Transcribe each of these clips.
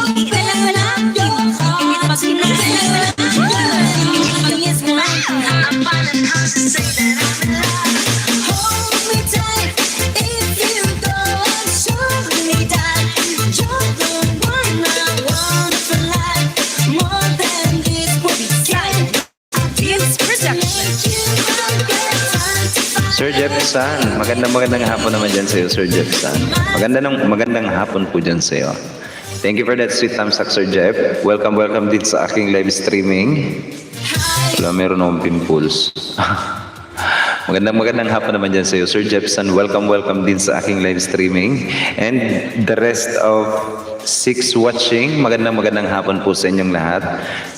Sir Jefferson, magandang hapon naman dyan sa'yo, Sir Jefferson. Magandang hapon po dyan sa'yo. Thank you for that sweet thumbs up, Sir Jeff. Welcome din sa aking live streaming. Wala, meron akong pimples. Magandang hapon naman dyan sa'yo, Sir Jefferson. Welcome din sa aking live streaming. And the rest of 6 watching, magandang hapon po sa inyong lahat.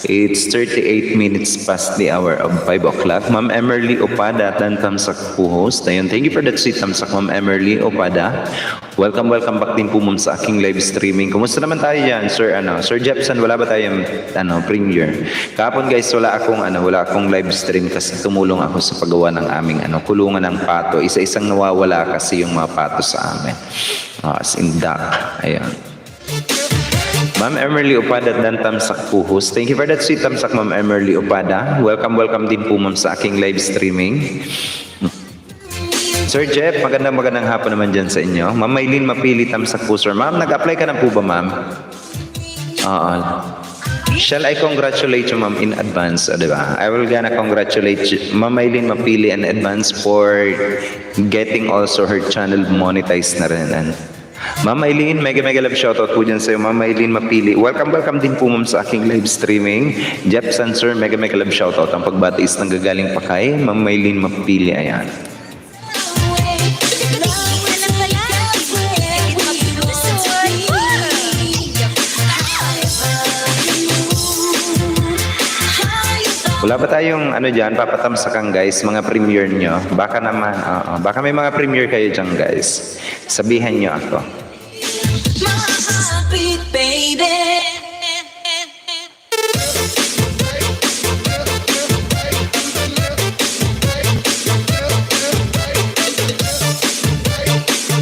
It's 38 minutes past the hour of 5 o'clock. Ma'am Emerly Opada, Dan Tamsak po host. Ayun, thank you for that sweet tamsak, Ma'am Emerly Opada. Welcome back din po ma'am sa aking live streaming. Kumusta naman tayo dyan, Sir Sir Jefferson, wala ba tayong premiere? Kahapon guys, wala akong live stream kasi tumulong ako sa paggawa ng aming kulungan ng pato. Isa-isang nawawala kasi yung mga pato sa amin. As in duck. Ayun. Ma'am Emerly Opada, Dan Tamsak po host. Thank you for that sweet tamsak, Ma'am Emerly Opada. Welcome din po ma'am sa aking live streaming. Sir Jeff, magandang hapon naman dyan sa inyo. Ma'am Maylin Mapili, tamsak po sir. Ma'am, nag-apply ka na po ba ma'am? Shall I congratulate you ma'am in advance? Diba? I will gonna congratulate you, Ma'am Maylin Mapili in advance for getting also her channel monetized na rin. And Ma'am Maylin, mega love shoutout po dyan sa'yo. Ma'am Maylin Mapili. Welcome din po ma'am sa aking live streaming. Jefferson sir, mega love shoutout. Ang pagbatiis ng gagaling pa kay Ma'am Maylin Mapili. Ayan. Wala ba tayong dyan, papatamsakan guys, mga premiere nyo? Baka naman, baka may mga premiere kayo dyan guys. Sabihan nyo ako.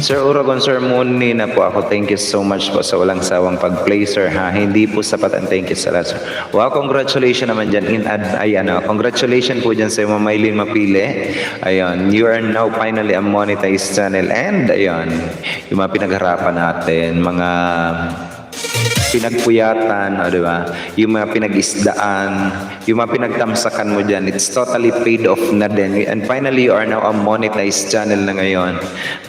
Sir Uragon, Sir Muni na po ako. Thank you so much po sa walang sawang pag-play, sir, ha? Hindi po sapat ang thank you sa lahat, sir. Wow, congratulations naman dyan. Congratulations po dyan sa Ma'am Maylin Mapili. Ayun, you are now finally a monetized channel. And, ayun, yung mga pinagharapan natin, mga pinagpuyatan, di ba? Yung mga pinag-isdaan, yung mga pinagtamsakan mo dyan, it's totally paid off na din. And finally, you are now a monetized channel na ngayon.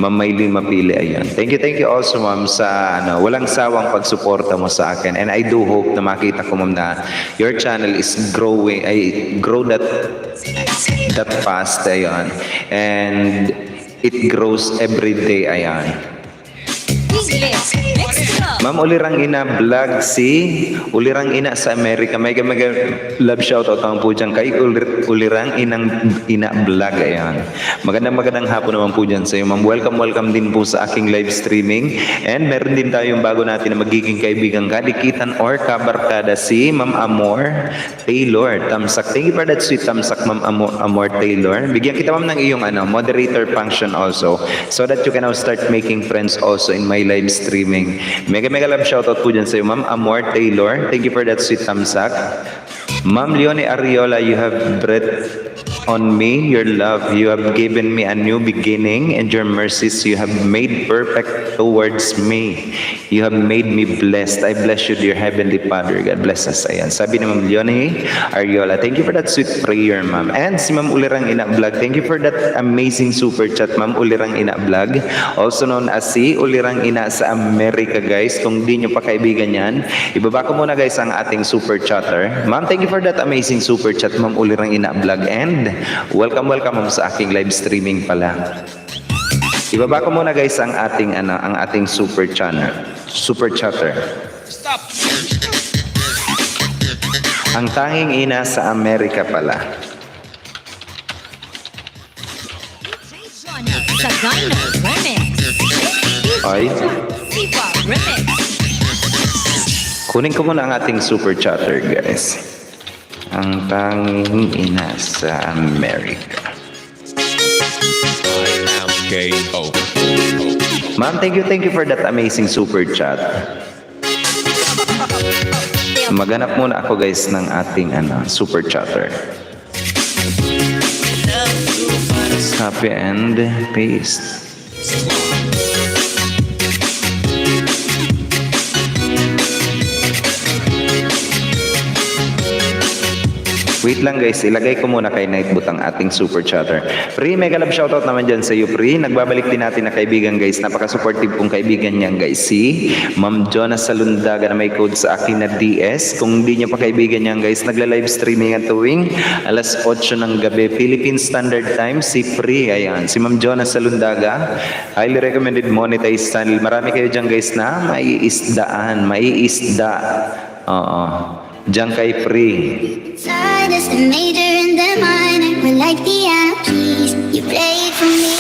Ma'am Maylin Mapili, ayun. Thank you also, ma'am, sa walang sawang pagsuporta mo sa akin. And I do hope na makita ko, ma'am, na your channel is growing, grow that fast, ayun. And it grows every day, ayun. Ma'am Ulirang Ina Vlog, Ulirang Ina sa Amerika. Mega love shoutout ang po dyan kay Ulirang Ina Vlog. Ayan. Magandang hapon naman po dyan sa iyo, ma'am. Welcome din po sa aking live streaming. And meron din tayong bago natin na magiging kaibigan kadikitan or kabarkada, si Ma'am Amor Taylor. Tamsak. Thank you for that sweet tamsak, Ma'am Amor Taylor. Bigyan kita ma'am ng iyong moderator function also so that you can now start making friends also in my live streaming. Mega love shoutout po dyan sa iyo, Ma'am Amor Taylor. Thank you for that sweet thumbs-up. Ma'am Leonie Ariola, you have breath on me, your love, you have given me a new beginning, and your mercies you have made perfect towards me. You have made me blessed. I bless you, dear Heavenly Father. God bless us. Ayan. Sabi ni Ma'am Leonie Ariola, thank you for that sweet prayer, ma'am. And si Ma'am Ulirang Ina Vlog, thank you for that amazing super chat, Ma'am Ulirang Ina Vlog. Also known as si Ulirang Ina sa Amerika, guys. Kung di nyo pa kaibigan yan, ibaba ko muna, guys, ang ating super chatter. Ma'am, thank you for that amazing super chat, Ma'am Ulirang Ina Vlog. And welcome ma'am sa aking live streaming pala. Ibaba ko muna, guys, ang ating super chatter. Stop. Ang tanging ina sa Amerika pala. Ay. Kunin ko muna ang ating super chatter, guys. Ang tanging ina sa Amerika. Ma'am, thank you for that amazing super chat. Maghanap muna ako guys ng ating super chatter. Copy and paste. Wait lang guys, ilagay ko muna kay Nightbot ang ating super chatter. Pri, mega love shoutout naman dyan sa iyo, Pri. Nagbabalik din natin na kaibigan guys. Napaka-supportive kong kaibigan niyan guys. Si Ma'am Jonas Salundaga na may code sa akin na DS. Kung hindi niyo pa kaibigan niyan guys, nagla-live streaming at tuwing alas 8 ng gabi. Philippine Standard Time, si Pri. Ayan, si Ma'am Jonas Salundaga. Highly recommended monetized channel. Marami kayo dyan guys na maiisdaan. Maiisda. Oo. Diyan kay Pri. As the major and the minor, we're like piano keys. You play it for me.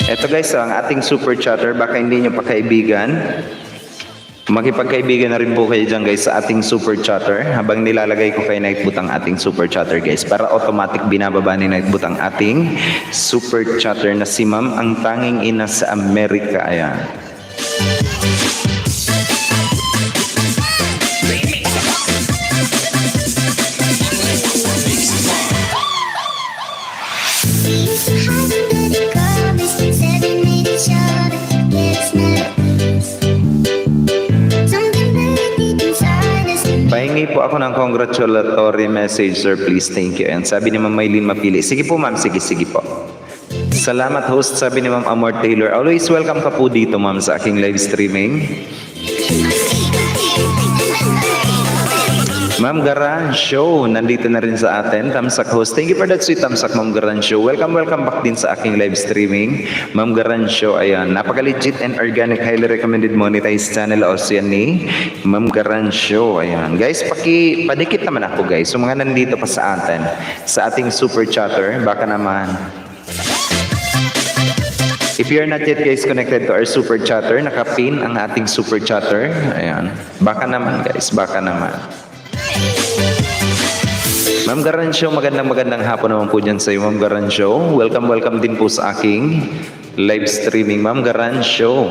Ito guys, ang ating super chatter, baka hindi nyo pa kaibigan. Makipagkaibigan na rin po kayo dyan guys sa ating super chatter habang nilalagay ko kay Nightbot ang ating super chatter guys para automatic binababa ni Nightbot ang ating super chatter na si Ma'am ang tanging ina sa Amerika. Ayan. Pahingi po ako ng congratulatory message, sir, please, thank you. And sabi ni Ma'am Maylene Mapili, sige po ma'am, sige po. Salamat host, sabi ni Ma'am Amor Taylor. Always welcome ka po dito ma'am sa aking live streaming. Ma'am Garan Show, nandito na rin sa atin. Tamsak host. Thank you for that sweet Tamsak, Ma'am Garan Show. Welcome back din sa aking live streaming. Ma'am Garan Show, ayan. Napaka-legit and organic, highly recommended monetized channel also yan ni Ma'am Garan Show. Ayan. Guys, padikit naman ako guys. So mga nandito pa sa atin, sa ating super chatter, baka naman. If you're not yet guys connected to our super chatter, nakapin ang ating super chatter. Ayan. Baka naman guys, baka naman. Ma'am Garan Show, magandang hapon naman po dyan sa iyo, Ma'am Garan Show. Welcome din po sa aking live streaming, Ma'am Garan Show.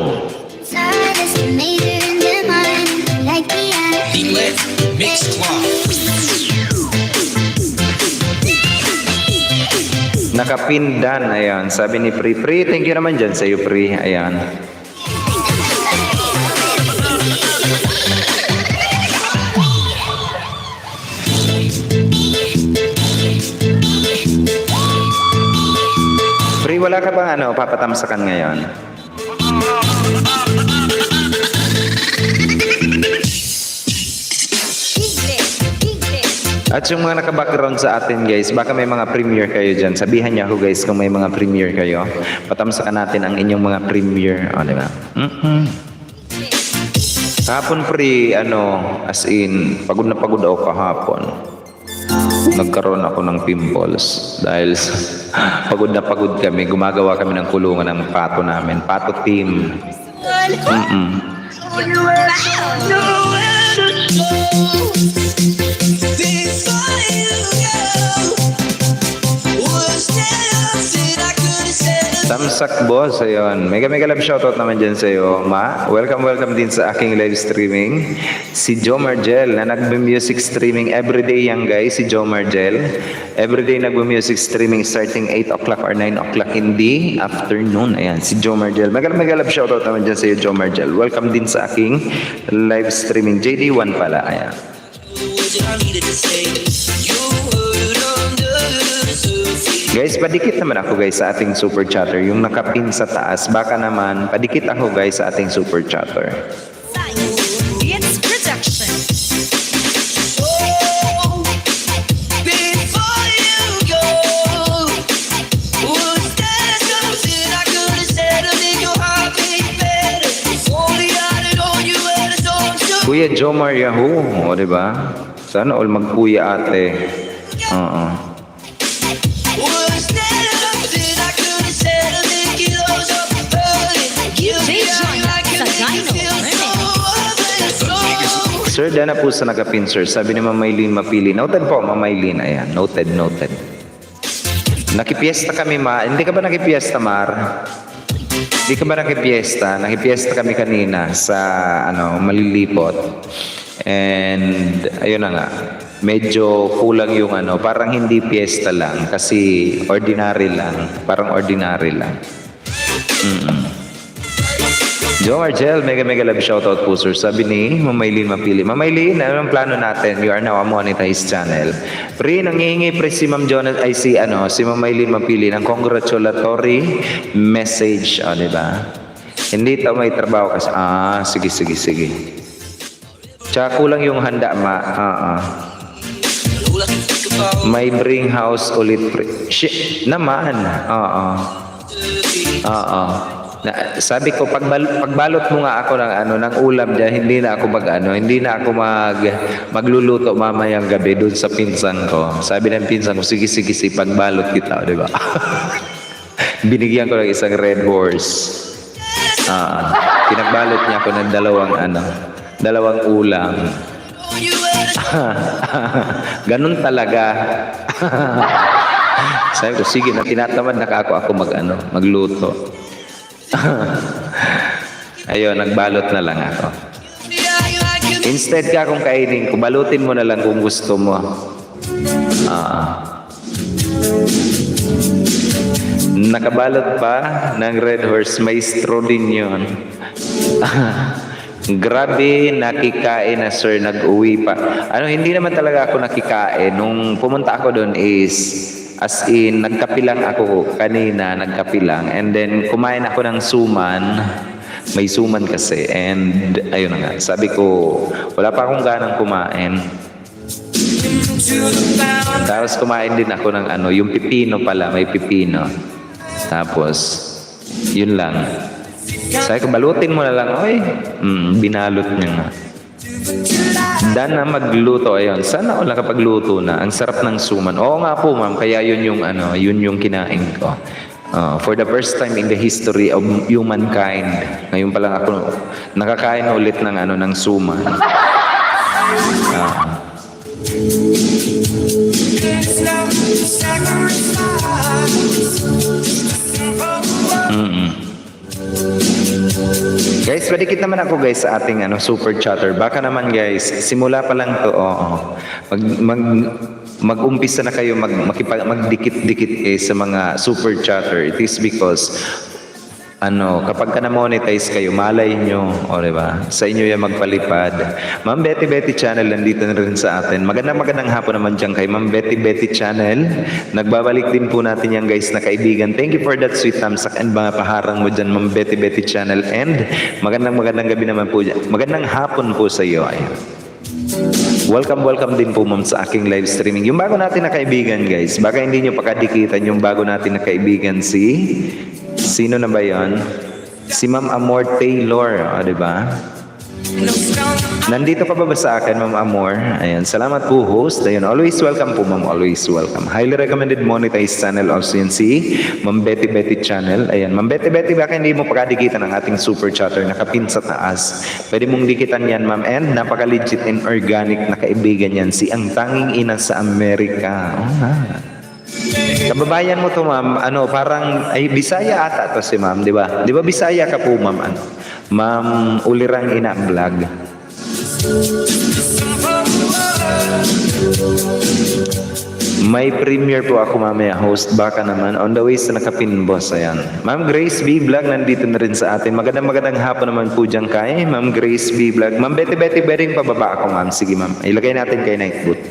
Nakapindan, ayan. Sabi ni Pri, thank you naman dyan sa iyo, Pri. Ayan. Pri, wala ka bang papatamsakan ngayon? At yung mga naka-background sa atin guys, baka may mga premiere kayo dyan. Sabihan niyo ako guys kung may mga premiere kayo. Patamsakan natin ang inyong mga premiere. O, diba? Kahapon Pri, as in, pagod na pagod ako kahapon. Nagkaroon ako ng pimples dahil pagod na pagod kami. Gumagawa kami ng kulungan ng pato namin. Pato team. Tamsak boss, ayun. Mega love shoutout naman dyan sa iyo, Ma. Welcome din sa aking live streaming. Si Joe Margel na nagbe-music streaming everyday yan guys, si Joe Margel. Everyday nagbe-music streaming starting 8 o'clock or 9 o'clock in the afternoon. Ayan, si Joe Margel. Mega love shoutout naman dyan sa iyo, Joe Margel. Welcome din sa aking live streaming. JD1 pala, ayan. Guys, padikit naman ako guys sa ating super chatter. Yung nakapin sa taas, baka naman padikit ako guys sa ating super chatter. It's production. You Kuya Jomar Yahoo, o diba? Sana all magkuya ate. Oo. Sir, dana po sa nakapin, sir. Sabi ni Ma'am Maylene mapili. Noted po, Ma'am Maylene. Ayan, noted, noted. Nakipiesta kami, Hindi ka ba nakipiesta, Mar? Hindi ka ba nakipiesta? Nakipiesta kami kanina sa, Malilipot. And, ayun na nga. Medyo kulang yung parang hindi fiesta lang. Kasi ordinary lang. Parang ordinary lang. Joe Argel, mega love shoutout po sir. Sabi ni Ma'am Maylene mapili. Ma'am Maylene, ano ang plano natin? You are now a monetized channel. Pre, nangihingi pre si Ma'am Jonas, si Ma'am Maylene mapili ng congratulatory message. O, diba? Hindi ito may trabaho kasi. Sige. Tsaka kulang yung handa, May bring house ulit pre. Naman. Sabi ko pagbalot mo nga ako ng ulam diyan, hindi na ako magluluto mamayang gabi doon sa pinsan ko. Sabi ng pinsan ko, sige pagbalot kita, di ba? Binigyan ko ng isang red horse. Pinagbalot niya ako ng dalawang ulam. Ganun talaga. Sabi ko, sige na, tinatamad na ako magluto. Ayun, nagbalot na lang ako. Instead ka kung kainin ko, balutin mo na lang kung gusto mo. Nakabalot pa ng red horse, may straw din yun. Grabe, nakikain na sir, nag-uwi pa. Hindi naman talaga ako nakikain. Nung pumunta ako doon as in, nagkapilang ako kanina, and then kumain ako ng suman. May suman kasi, and ayun na nga, sabi ko, wala pa akong ganang kumain. Tapos kumain din ako ng yung pipino pala, may pipino. Tapos, yun lang. Sabi ko, balutin mo na lang. Binalot niya nga. Dan na magluto, ayun. Sana all nakapagluto na. Ang sarap ng suman. Oo nga po, ma'am. Kaya yun yung kinain ko. For the first time in the history of humankind. Ngayon pa lang ako nakakain ulit ng suman. Guys, padikit naman ako guys sa ating super chatter. Baka naman guys, simula pa lang to, mag-umpisa na kayo magdikit-dikit sa mga super chatter. It is because kapag ka na-monetize kayo, malay nyo, diba? Sa inyo yan magpalipad. Ma'am Betty Channel, nandito na rin sa atin. Magandang hapon naman dyan kay Ma'am Betty Channel. Nagbabalik din po natin yan guys na kaibigan. Thank you for that sweet thumbs up and mga paharang mo dyan, Ma'am Betty Channel. And magandang gabi naman po dyan. Magandang hapon po sa iyo. Welcome din po ma'am sa aking live streaming. Yung bago natin na kaibigan guys, baka hindi nyo pakadikitan yung bago natin na kaibigan sino na ba yon? Si Ma'am Amor Taylor, diba? Nandito ka ba sa akin, Ma'am Amor? Ayan, salamat po host. Ayun, always welcome po ma'am, always welcome. Highly recommended monetized channel also yun si Ma'am Betty Channel. Ayan, Ma'am Betty, baka hindi mo pakadikitan ng ating super chatter, nakapin sa taas. Pwede mong dikitan yan ma'am, and napaka-legit and organic na kaibigan yan, si ang tanging ina sa Amerika. Kababayan mo to ma'am, parang Bisaya ata to si ma'am, di ba? Di ba Bisaya ka po ma'am? Ma'am Ulirang Ina Vlog. May premiere po ako mamaya, host. Baka naman on the way sa nakapin boss. Ayan. Ma'am Grace B Vlog nandito na rin sa atin. Magandang hapon naman po dyan kay Ma'am Grace B Vlog. Ma'am Betty Bering pababa ako ma'am. Sige ma'am, ilagay natin kay Nightboot.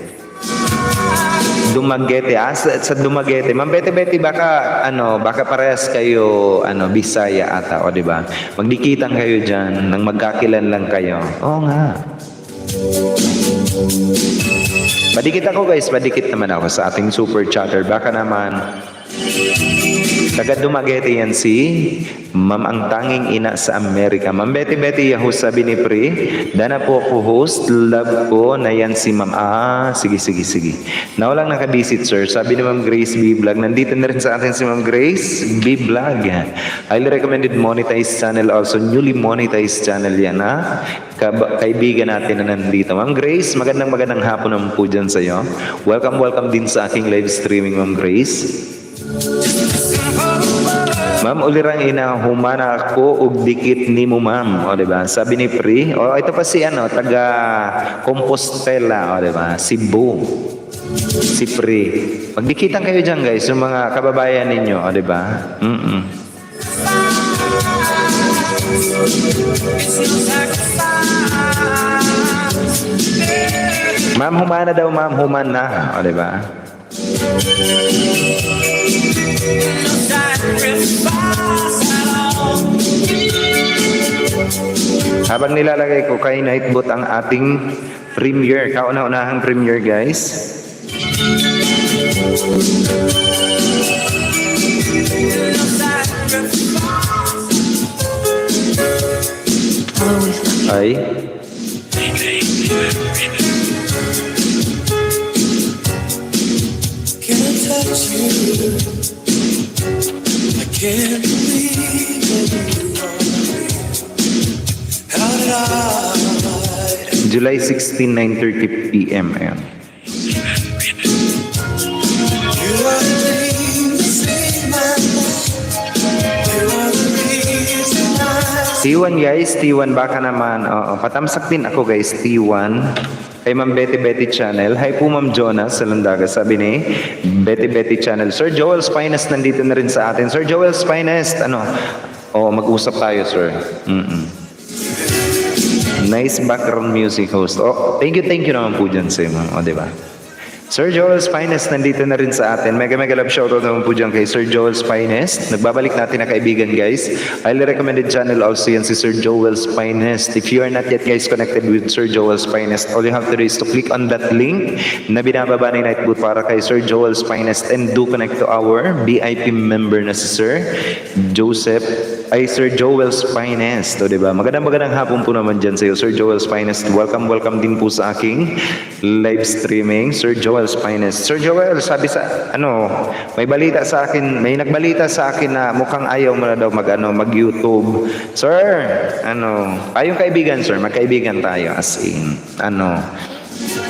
Dumaguete, sa Dumaguete. Ma'am Betty, baka parehas kayo, Bisaya ata, di ba? Magdikitan kayo dyan, nang magkakilan lang kayo. Oo nga. Padikit ako guys, padikit naman ako sa ating super chatter. Baka naman, Taga Dumaguete yan si Ma'am ang tanging ina sa Amerika. Ma'am Betty, host sabi ni Pri. Dana po ako host. Love ko na yan si Ma'am. Sige. Na walang nakabisit, sir. Sabi ni Ma'am Grace B. Vlog. Nandito na rin sa atin si Ma'am Grace B. Vlog. Highly recommended monetized channel also. Newly monetized channel yan, ha? Kaibigan natin na nandito. Ma'am Grace, magandang hapon naman po dyan sa'yo. Welcome din sa aking live streaming, Ma'am Grace. Ma'am, ulirang ina, humana ako ug dikit ni mo, ma'am. O, diba? Sabi ni Pri. O, ito pa si, taga Compostela. O, diba? Cebu. Si Pri. Magdikitan kayo dyan, guys, yung mga kababayan ninyo. O, diba? Ma'am, humana daw, ma'am. Humana. O, diba? Habang nilalagay ko kay Nightbot ang ating premiere, kauna-unahang premiere, guys. Ay. Can't believe that you are real. How did I? July 16, 9:30 p.m. Ayan. You are the dream that saved my life. You are the reason I. T1, guys. T1, baka naman. Oo, patamsak din ako, guys. T1. Kay Ma'am Betty Channel. Hi po Ma'am Jonas sa Landaga. Sabi ni Betty Channel. Sir Joel's Finest nandito na rin sa atin. Sir Joel's Finest, mag-usap tayo, sir. Nice background music host. Oh, thank you naman po dyan sa'yo, ma'am. O, diba? Sir Joel's Finest nandito na rin sa atin. Mega love shoutout naman po dyan kay Sir Joel's Finest. Nagbabalik natin na kaibigan, guys. Highly recommended channel also yan si Sir Joel's Finest. If you are not yet, guys, connected with Sir Joel's Finest, all you have to do is to click on that link na binababa ni Nightboot para kay Sir Joel's Finest and do connect to our VIP member na si Sir Joel's Finest. O, diba? Magandang hapon po naman dyan sa iyo, Sir Joel's Finest. Welcome din po sa aking live streaming, Sir Joel's Finest. Sir Joel, sabi sa, may nagbalita sa akin na mukhang ayaw mo na daw mag-YouTube. Sir, tayong kaibigan, sir, magkaibigan tayo as in,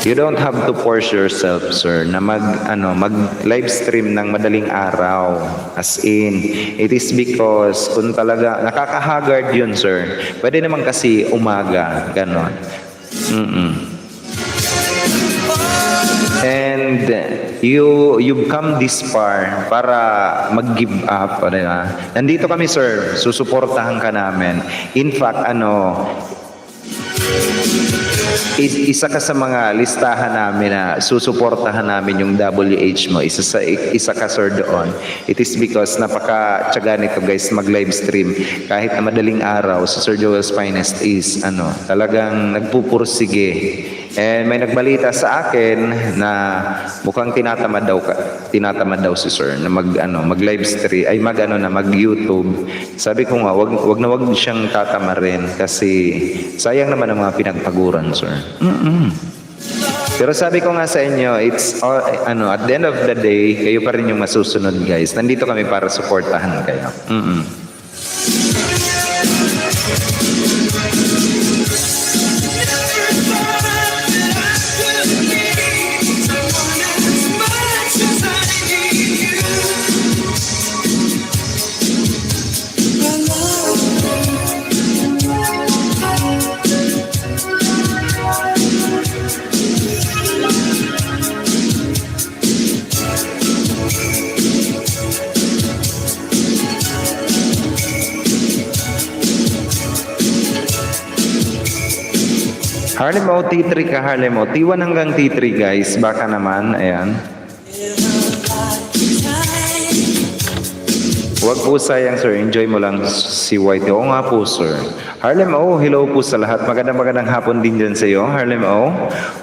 you don't have to force yourself, sir, na mag-live stream ng madaling araw. As in, it is because kung talaga, nakakahagard yun, sir. Pwede naman kasi umaga, ganon. And you've come this far para mag-give up. Diba? Nandito kami, sir. Susuportahan ka namin. In fact, isa ka sa mga listahan namin na susuportahan namin yung WH mo. Isa ka, sir, doon. It is because napaka-tsaga nito, guys, mag-live stream. Kahit na madaling araw, si Sir Joel's Finest is, talagang nagpupursige. And may nagbalita sa akin na mukhang tinatamad daw si sir na mag-live stream, mag-YouTube. Sabi ko nga, wag siyang tatamarin kasi sayang naman ang mga pinagpaguran, sir. Pero sabi ko nga sa inyo, it's all, at the end of the day, kayo pa rin yung masusunod, guys. Nandito kami para suportahan kayo. Harlem o T3 ka, Harlem o. T1 hanggang T3, guys. Baka naman, ayan. Huwag po sayang, sir. Enjoy mo lang si Whitey. Oo nga po, sir. Harlem O, hello po sa lahat. Magandang hapon din dyan sa iyo, Harlem O.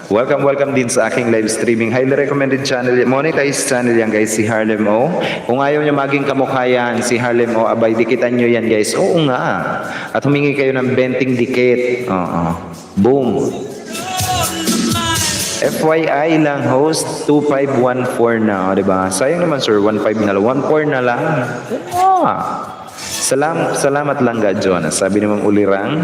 Welcome din sa aking live streaming. Highly recommended channel. Monetized channel yan, guys, si Harlem O. Kung ayaw nyo maging kamukha yan, si Harlem O, abay, dikitan nyo yan, guys. Oo nga. At humingi kayo ng benting dikit. Oo. Boom. FYI lang, host 2514 na, di ba? Sayang naman, sir, 15 na lang. 14 na lang. Salamat lang, God Jonas. Sabi naman ulirang,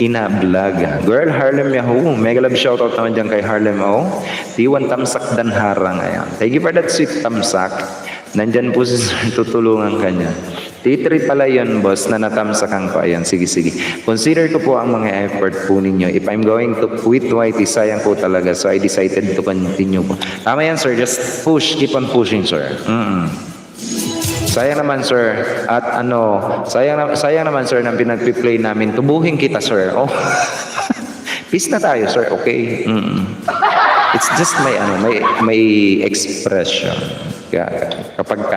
ina-vlog. Girl, Harlem Yahoo. Mega love shoutout naman dyan kay Harlem O. T1 Tamsak Dan Harang. Ayan. Thank you for that sweet tamsak. Nandyan po si sir, tutulungan kanya. T3 pala yun, boss, na natamsakan ko. Ayan, sige. Consider ko po ang mga effort po ninyo. If I'm going to quit Whitey, sayang po talaga. So I decided to continue po. Tama yan, sir. Just push. Keep on pushing, sir. Sayang naman, sir. At sayang naman, sir, nang pinag-play namin. Tubuhin kita, sir. Oh. Peace na tayo, sir. Okay? It's just may expression. Kapag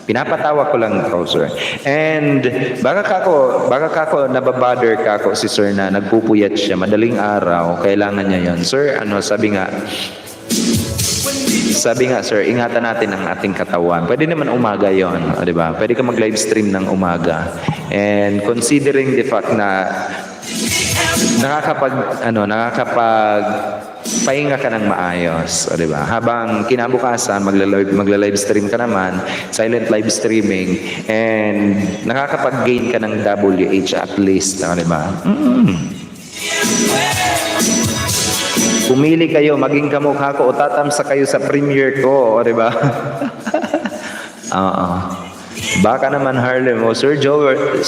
pinapatawa ko lang ito, sir. And baka kako nababother kako si sir na nagpupuyat siya madaling araw, kailangan niya yon. Sir, sabi nga, sir, ingatan natin ang ating katawan. Pwede naman umaga yon, di ba? Pwede ka mag-live stream ng umaga. And considering the fact na pahinga ka ng maayos, o, diba? Habang kinabukasan, magla-live stream ka naman, silent live streaming, and nakakapag-gain ka ng WH at least, o, diba? Pumili kayo, maging kamukha ko, o tatamsa kayo sa premiere ko, o, diba? Oo. Baka naman, Harlem, o Sir Joel,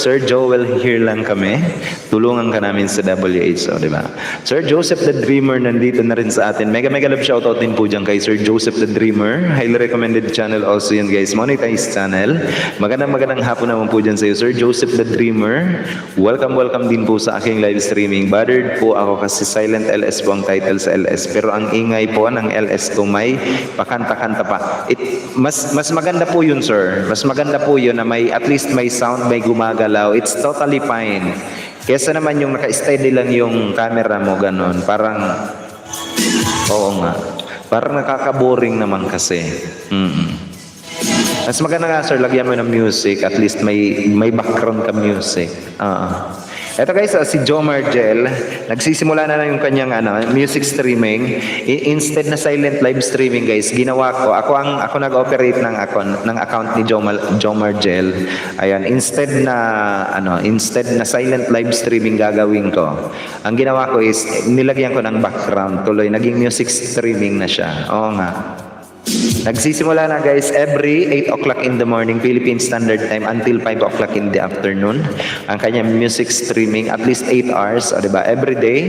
here lang kami. Tulungan ka namin sa WH, o, diba? Sir Joseph the Dreamer nandito na rin sa atin. Mega love shoutout din po dyan kay Sir Joseph the Dreamer. Highly recommended channel also yun, guys. Monetized channel. Magandang hapon naman po dyan sa iyo, Sir Joseph the Dreamer. Welcome din po sa aking live streaming. Bothered po ako kasi silent LS po ang title sa LS. Pero ang ingay po ng LS ko may pakanta-kanta pa. Mas maganda po yun, sir. Mas maganda po yun na at least may sound, may gumagalaw. It's totally fine. Kesa naman yung naka-steady lang yung camera mo, ganun. Parang, oo nga. Parang nakaka-boring naman kasi. Mas maganda nga, sir, lagyan mo ng music. At least may background ka music. Ito, guys, si Jomar Gel, nagsisimula na yung kanyang music streaming. Instead na silent live streaming, guys, ginawa ko. Ako nag-operate ng account ni Jomar Gel. Ayan, instead na silent live streaming gagawin ko. Ang ginawa ko is nilagyan ko ng background. Tuloy naging music streaming na siya. Oo nga. Nagsisimula na, guys, every 8 o'clock in the morning Philippine Standard Time until 5 o'clock in the afternoon. Ang kanyang music streaming, at least 8 hours, o, diba? Every day,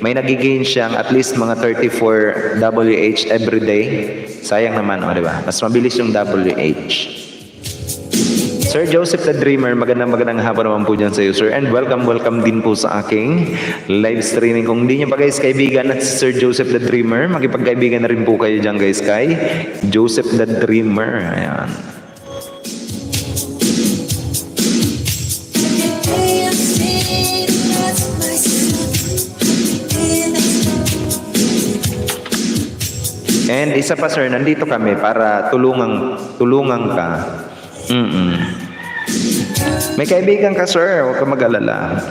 may nagigain siyang at least mga 34 WH every day. Sayang naman, o, diba? Mas mabilis yung WH. Sir Joseph the Dreamer, magandang hapon naman po dyan sa iyo, sir. And welcome din po sa aking live streaming. Kung hindi nyo pa, guys, kaibigan at Sir Joseph the Dreamer, makipagkaibigan na rin po kayo dyan, guys, kay Joseph the Dreamer. Ayan. And isa pa, sir, nandito kami para tulungan ka. May kaibigan ka, sir. Huwag ka mag-alala.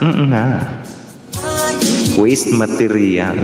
Waste material.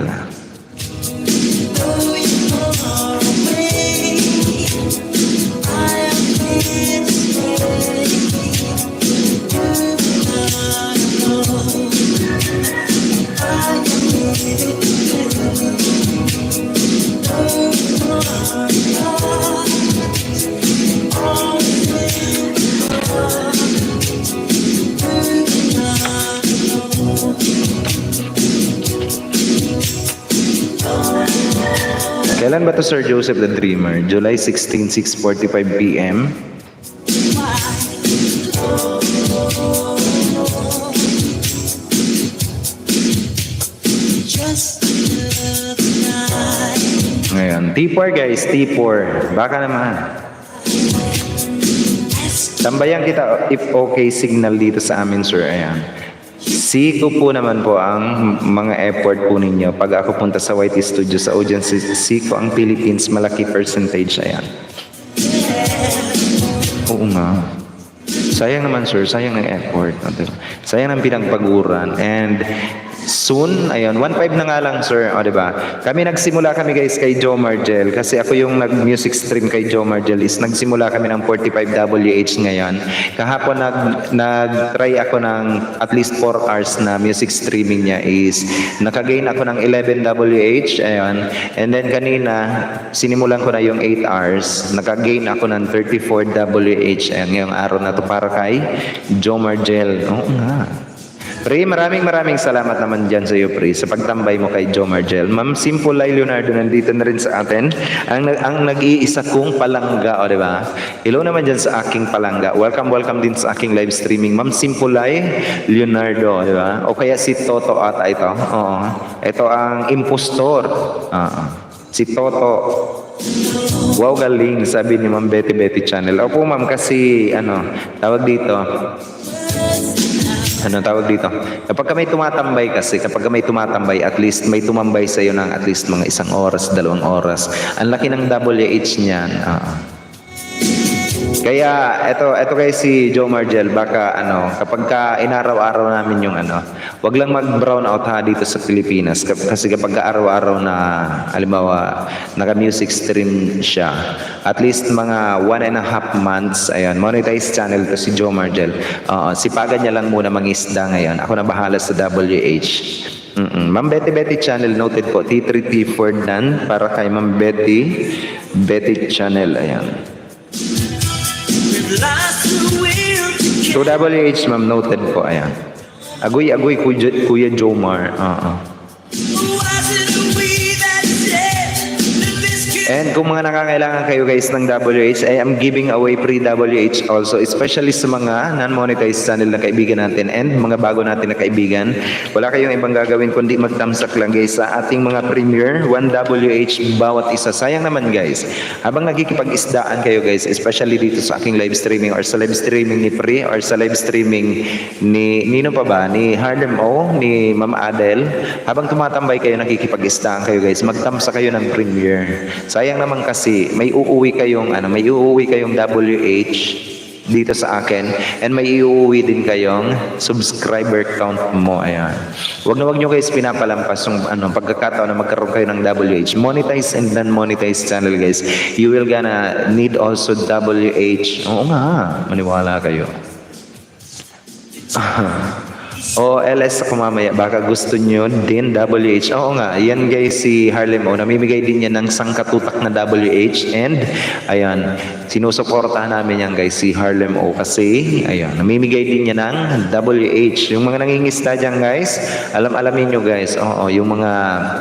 Kailan ba to, Sir Joseph the Dreamer? July 16, 6:45 p.m. Ngayon, T4, guys, T4. Baka naman. Tambayan kita if okay signal dito sa amin, sir. Ayan. Siko po naman po ang mga effort po ninyo. Pag ako punta sa YT Studio sa audience, Siko ang Philippines, malaki percentage. Ayan. Oo nga. Sayang naman, sir. Sayang ang effort. Sayang ang pinagpaguran. And soon, ayun, 1.5 na nga lang, sir. O, diba? Nagsimula kami, guys, kay Joe Margel. Kasi ako yung nag-music stream kay Joe Margel is nagsimula kami ng 45 WH ngayon. Kahapon, nag-try ako ng at least 4 hours na music streaming niya is nakagain ako ng 11 WH. Ayun. And then kanina, sinimulan ko na yung 8 hours. Nakagain ako ng 34 WH. Ayun, ngayong araw na to para kay Joe Margel. Oo nga. Pre, maraming salamat naman dyan sa iyo, Pre, sa pagtambay mo kay Joe Margel. Ma'am Simple Lai Leonardo, nandito na rin sa atin. Ang nag-iisa kong palangga, o diba? Hello naman dyan sa aking palangga. Welcome din sa aking live streaming. Ma'am Simple Lai Leonardo, di ba? O kaya si Toto ata ito. Oo. Ito ang impostor. Si Toto. Wow, galing, sabi ni Ma'am Betty Channel. Opo, ma'am, kasi, tawag dito, kapag may tumatambay, at least may tumambay sa iyo ng at least mga 1 oras, 2 oras. Ang laki ng WH niyan. Kaya ito kay si Joe Margel, baka kapag inaraw-araw namin yung wag lang mag-brown out ha dito sa Pilipinas kasi kapag araw-araw na halimbawa naka-music stream siya, at least mga 1.5 months, ayan, monetized channel to si Joe Margel. Sipagan niya lang muna mangisda ngayon. Ako na bahala sa WH. Ma'am Betty Channel, noted po. T3 T4 dan para kay Ma'am Betty Channel. Ayan. 2WH, ma'am, noted po. Ayan. Agoy, Kuya Jomar. And kung mga nakakailangan kayo guys ng WH, I am giving away free WH also, especially sa mga non-monetized channel na kaibigan natin and mga bago natin na kaibigan. Wala kayong ibang gagawin kundi mag-thumbs up lang guys sa ating mga premiere, 1 WH bawat isa. Sayang naman guys, habang nagkikipag-isdaan kayo guys, especially dito sa aking live streaming or sa live streaming ni Pri or sa live streaming ni Nino pa ba, ni Harlem O, ni Ma'am Adel, habang tumatambay kayo, nakikipag-isdaan kayo guys, mag-thumbs up kayo ng premiere. Sayang naman kasi may uuwi kayong WH dito sa akin and may iuwi din kayong subscriber count mo. Ayan. Wag nyo guys pinapalampas yung pagkakataon na magkaroon kayo ng WH. Monetized and non-monetized channel guys. You will gonna need also WH. Oo nga, maniwala kayo. O LS ako mamaya, baka gusto nyo din WH. Oo nga, yan guys si Harlem O, namimigay din yan ng sangkatutak na WH and ayan, sinusuportahan namin yan guys si Harlem O kasi ayan, namimigay din yan ng WH. Yung mga nangingista dyan guys, alamin nyo guys, yung mga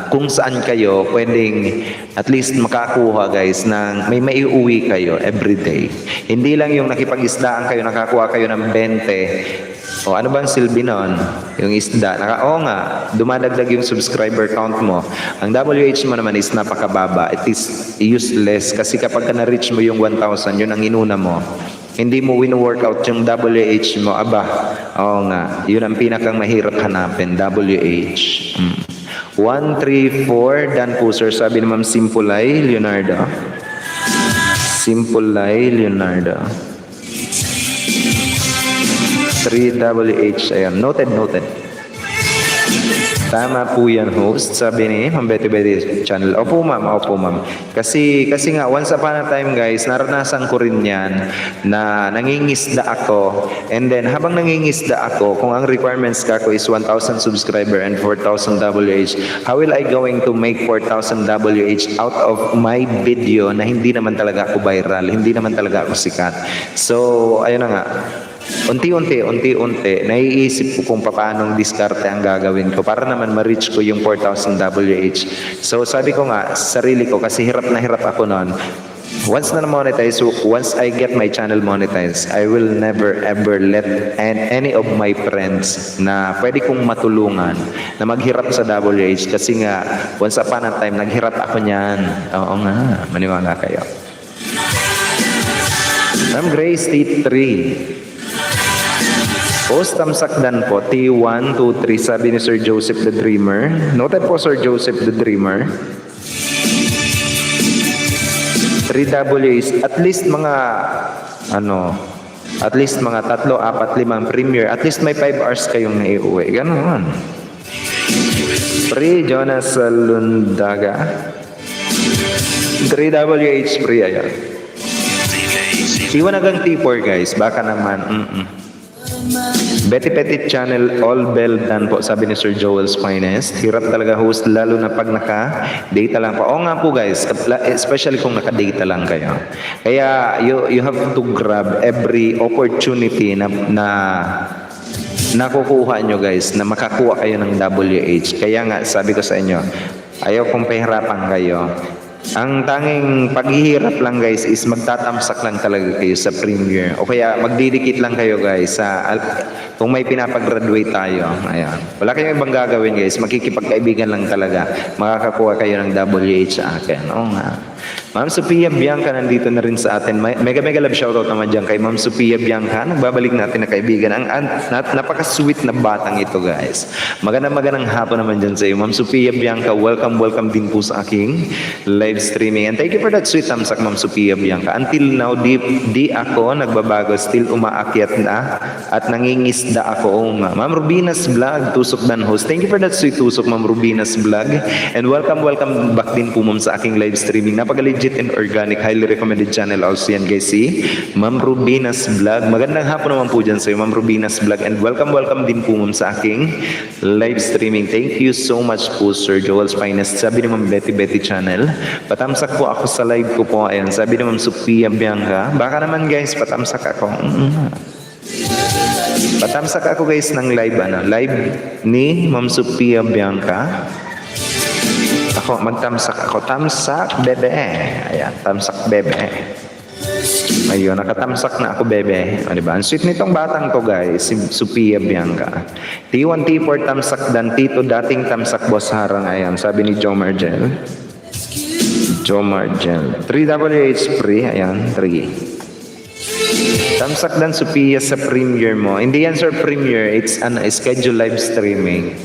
kung saan kayo pwedeng at least makakuha guys ng may maiuwi kayo everyday. Hindi lang yung nakipag-isdaan kayo, nakakuha kayo ng 20. O ano bang silbi nun? Yung isda. Oo nga, dumadagdag yung subscriber count mo. Ang WH mo naman is napakababa. It is useless kasi kapag na-reach mo yung 1,000, yun ang inuna mo. Hindi mo win-workout yung WH mo. Aba, oo nga, yun ang pinakang mahirap hanapin, WH. 134, Dan Puser, sabi ni Ma'am Simple Lai Leonardo. Simple Lai Leonardo. 3WH, ayan, noted. Tama po yan, host, sabi ni Ma'am Betty Channel. Opo ma'am. Kasi nga, once upon a time guys, naranasan ko rin yan na nangingisda ako. And then, habang nangingisda ako, kung ang requirements ka ko is 1,000 subscriber and 4,000 WH, how will I going to make 4,000 WH out of my video na hindi naman talaga ako viral, hindi naman talaga ako sikat. So, ayun na nga. Unti-unti, naiisip ko kung paanong diskarte ang gagawin ko para naman ma-reach ko yung 4,000 WH. So sabi ko nga, sarili ko, kasi hirap na hirap ako noon. Once na monetize, once I get my channel monetized, I will never ever let any of my friends na pwede kong matulungan na maghirap sa WH kasi nga, once upon a time, naghirap ako niyan. Oo nga, maniwala kayo. Ma'am Grace, T3. Post tamsakdan po, T1, 2, 3, sabi ni Sir Joseph the Dreamer. Noted po Sir Joseph the Dreamer. 3Ws, at least mga, at least mga 3, 4, 5 premiere. At least may 5 hours kayong naiuwi. Ganon. Free, Jonas Lundaga. 3WH free, ayan. Iwan hanggang T4 guys, baka naman. Betty Petit Channel, all bell done po, sabi ni Sir Joel's Finest. Hirap talaga host, lalo na pag naka-data lang po. Oo nga po guys, especially kung naka-data lang kayo. Kaya you have to grab every opportunity na nakukuha nyo guys, na makakuha kayo ng WH. Kaya nga, sabi ko sa inyo, ayaw kong pahirapan kayo. Ang tanging paghihirap lang guys is magtatamsak lang talaga kayo sa premiere. O kaya magdidikit lang kayo guys sa kung may pinapag-graduate tayo. Ayan. Wala kayong ibang gagawin guys. Makikipagkaibigan lang talaga. Makakakuha kayo ng WH sa akin. Oo nga. Ma'am Sophia Bianca nandito na rin sa atin. Mega love shoutout naman dyan kay Ma'am Sophia Bianca. Nagbabalik natin na kaibigan. Napaka-sweet na batang ito guys. Magandang hapon naman dyan sa iyo. Ma'am Sophia Bianca, welcome din po sa aking live streaming. And thank you for that sweet thumbs up, Ma'am Sophia Bianca. Until now, di ako nagbabago. Still umaakyat na at nangingisda ako. Oo nga. Ma'am Rubina's Vlog, tusok dan host. Thank you for that sweet tusok, Ma'am Rubina's Vlog. And welcome back din po ma'am sa aking live streaming. Napaka-legit and organic, highly recommended channel also yan guys. Si Ma'am Rubina's Vlog. Magandang hapon naman po dyan sa iyo, Ma'am Rubina's Vlog. And welcome din po ma'am sa aking live streaming. Thank you so much po Sir Joel's Finest. Sabi ni Ma'am Betty Channel, patamsak po ako sa live ko po. Ayan, sabi ni Ma'am Sophia Bianca, baka naman guys, patamsak ako. Patamsak ako guys ng live, live ni Ma'am Sophia Bianca. Ako, magtamsak ako. Tamsak, bebe. Ayan, tamsak, bebe. Ayun, nakatamsak na ako, bebe. O, diba? Ang sweet nitong batang to, guys. Si Sophia Bianca. T1, T4, tamsak dan. T2, dating tamsak, boss harang. Ayan, sabi ni Joe Margel. 3WH free. Ayan, 3. Tamsak dan, Sophia, sa premiere mo. Hindi yan, sir, premiere. It's schedule live streaming.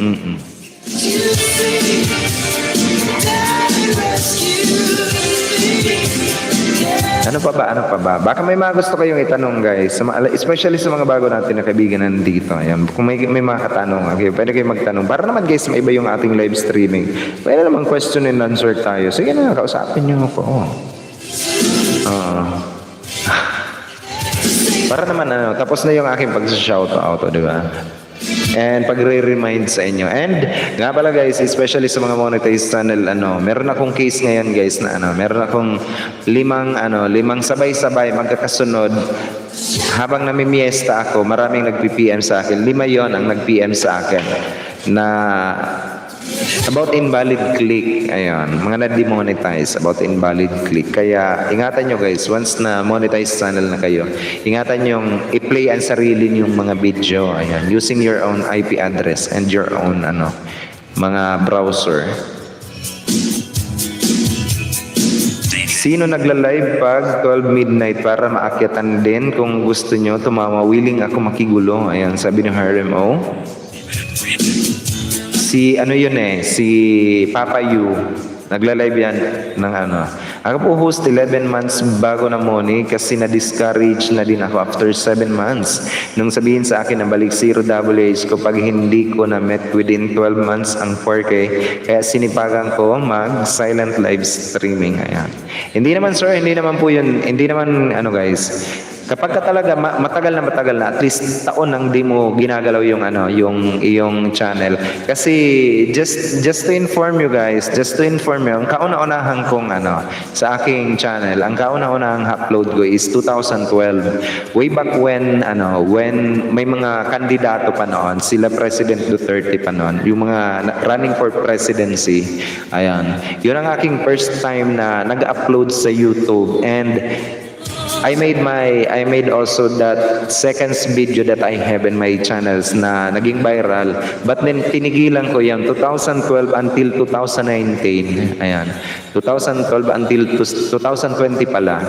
Ano pa ba? Baka may mga gusto kayong itanong guys. Especially sa mga bago natin na kaibigan nandito. Ayan. Kung may mga katanong, okay, pwede kayo magtanong. Para naman guys, maiba yung ating live streaming. Pwede naman question and answer tayo. Sige na, kausapin nyo ako. Para naman tapos na yung aking pag-shoutout, di ba? And pagre-remind sa inyo. And nga pala guys, especially sa mga monetized channel, meron akong case ngayon guys na meron akong limang sabay-sabay magkakasunod. Habang namimiesta ako, maraming nag-PM sa akin. 5 yon ang nag-PM sa akin na about invalid click. Ayun, mga na-demonetize about invalid click. Kaya ingatan nyo guys, once na monetized channel na kayo, ingatan nyo i-play ang sarili nyong mga video. Ayan, using your own IP address and your own mga browser. Sino nagla-live pag 12 midnight para maakyatan din kung gusto nyo tumawa? Willing ako makigulo. Ayan, sabi ng RMO. Si si Papa Yu. Nagla-live yan ng Ako po host 11 months bago na Moni kasi na-discourage na din ako after 7 months. Nung sabihin sa akin na balik 0WH ko pag hindi ko na met within 12 months ang 4K. Kaya sinipagan ko mag-silent live streaming. Ayan. Hindi naman sir, hindi naman po yun. Hindi naman guys. Kapag ka talaga matagal na at least taon nang di mo ginagalaw yung yung iyong channel. Kasi just to inform you guys, ang kauna-unahang kong sa aking channel, ang kauna-unahang upload ko is 2012. Way back when when may mga kandidato pa noon, sila President Duterte pa noon, yung mga running for presidency. Ayan. Yun ang aking first time na nag-upload sa YouTube, and I made also that second video that I have in my channels na naging viral, but then tinigilan ko yan 2012 until 2019. Ayan. 2012 until 2020 pala.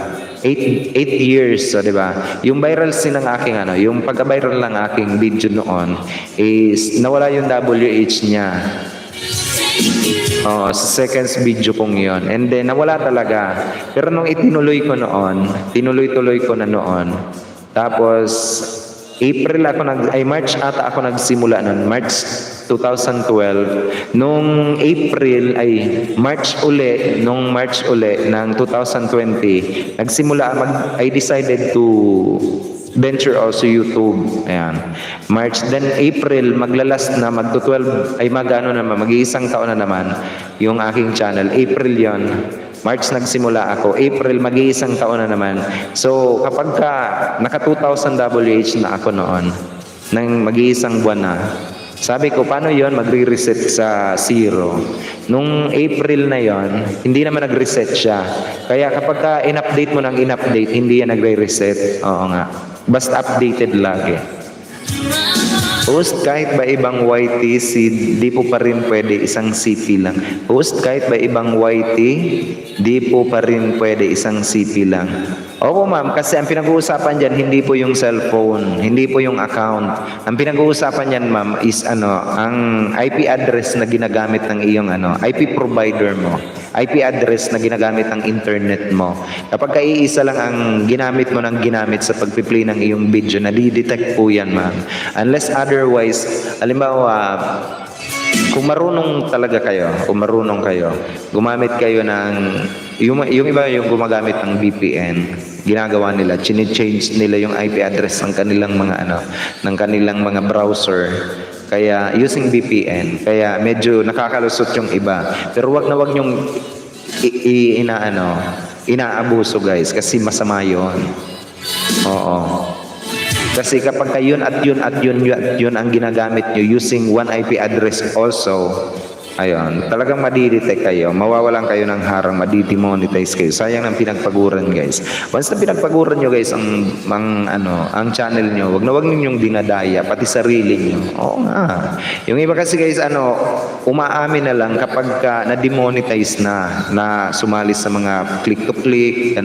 8 years, so 'di ba? Yung viral sin ng aking yung pagka-viral ng aking video noon is nawala yung WH niya. Oh, sa second video kong yon. And then, nawala talaga. Pero nung itinuloy ko noon, tinuloy-tuloy ko na noon. Tapos, March ata ako nagsimula noon. March 2012. Nung March uli ng 2020, I decided to venture also YouTube. Ayan. March, then April, mag-iisang taon na naman yung aking channel. April yon. March nagsimula ako. April, mag-iisang taon na naman. So, kapag naka 2,000 WH na ako noon, nang mag-iisang buwan na, sabi ko, paano yon magre-reset sa zero? Nung April na yon, hindi naman nag-reset siya. Kaya kapag in-update mo ng in-update, hindi yan nagre-reset. Oo nga. Basta updated lagi. Host, kahit ba ibang YT, di po pa rin pwede isang CP lang. Host, kahit ba ibang YT, di po pa rin pwede isang CP lang. Opo ma'am, kasi ang pinag-uusapan dyan, hindi po yung cellphone, hindi po yung account. Ang pinag-uusapan dyan ma'am is ang IP address na ginagamit ng iyong IP provider mo. IP address na ginagamit ng internet mo. Kapag iisa lang ang ginamit mo ng ginamit sa pagpi-play ng iyong video, nadidetect po yan ma'am. Unless otherwise, halimbawa, kung marunong kayo, gumamit kayo ng, yung iba yung gumagamit ng VPN, ginagawa nila, change nila yung IP address ng kanilang mga browser. Kaya using VPN, kaya medyo nakakalusot yung iba. Pero wag nyong inaabuso guys, kasi masama yon. Oo. Kasi kapag yun ang ginagamit nyo using one IP address also, ayun, talagang madidetect kayo, mawawalan kayo ng harang, madidemonetize kayo. Sayang ng pinagpaguran guys. Once na pinagpaguran nyo guys ang channel nyo, wag ninyong dinadaya, pati sarili nyo. Oo nga. Yung iba kasi guys, umaamin na lang kapag na-demonetize na sumali sa mga click-to-click,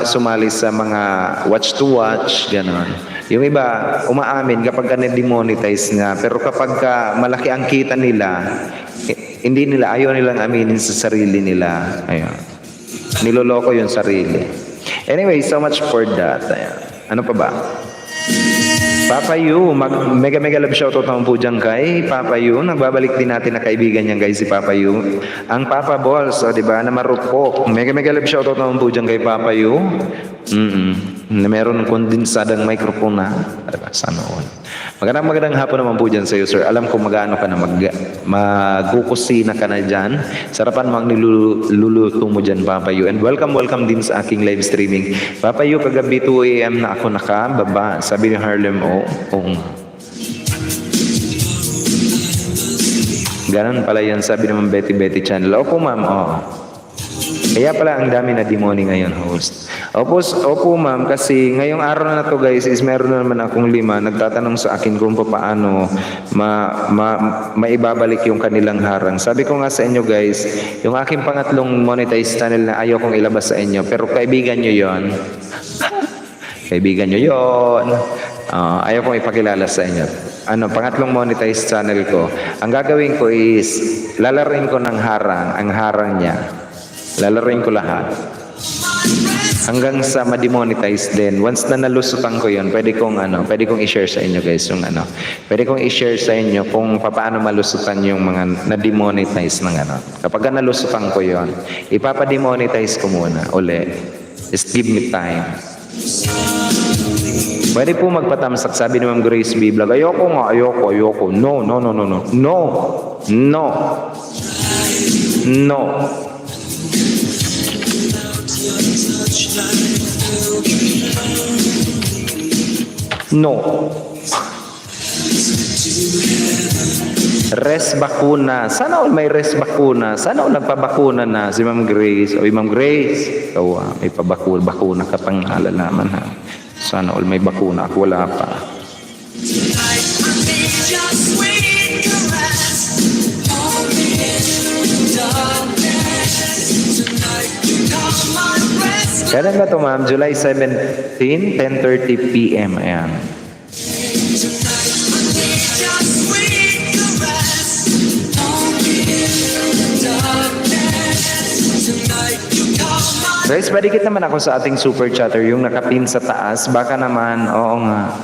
sumali sa mga watch-to-watch, gano'n. Yung iba, umaamin kapag na-demonetize nga. Pero kapag malaki ang kita nila, ayaw nilang aminin sa sarili nila. Ayun. Niloloko yung sarili. Anyway, so much for that. Ayun. Ano pa ba? Papa Yu, mega love shoutout naman po dyan kay Papa Yu. Nagbabalik din natin na kaibigan niyan guys, si Papa Yu. Ang Papa Balls, di ba, na marupok. Mega love shoutout naman po dyan kay Papa Yu. Na meron kondensadang microphone na. Sana all. Magandang hapon naman po dyan sa iyo, sir. Alam ko mag-ano ka na, magkukusina ka na dyan. Sarapan mo ang niluluto mo dyan, Papa Yu. And welcome din sa aking live streaming. Papa Yu, kagabi 2 AM na ako nakababa. Sabi ni Harlem, Ganon pala yan, sabi naman Betty Channel. Opo ma'am, Kaya pala ang dami na demoni ngayon, host. Opo ma'am, kasi ngayong araw na to guys is meron na naman akong 5 nagtatanong sa akin kung paano maibabalik yung kanilang harang. Sabi ko nga sa inyo guys, yung aking pangatlong monetized channel na ayaw kong ilabas sa inyo, pero kaibigan nyo yon. Ayaw kong ipakilala sa inyo. Pangatlong monetized channel ko. Ang gagawin ko is lalarin ko ng ang harang niya. Lalarin ko lahat. Hanggang sa ma-demonetize din. Once na nalusutan ko 'yon, pwede kong i-share sa inyo guys yung Pwede kong i-share sa inyo kung paano malusutan yung mga na-demonetize ng Kapag nalusutan ko 'yon, ipapa-demonetize ko muna uli. Just give me time. Pwede po magpatamsak, sabi ni Ma'am Grace B. Vlog. Ayoko. No. Res bakuna. Sana all may res bakuna. Sana all nagpabakuna na si Ma'am Grace. Oy, Ma'am Grace. Ikaw may bakuna ka pang naman ha. Sana all may bakuna. Ako wala pa. Tonight I need your sweet caress. Hold me in darkness. Tonight you calm my breath. Kailan ba ito, ma'am? July 17, 10:30 p.m. Ayan. Tonight I need your sweet caress. Hold me in darkness. Tonight you calm my Guys, padikit naman ako sa ating super chatter, yung nakapin sa taas. Baka naman, oo nga.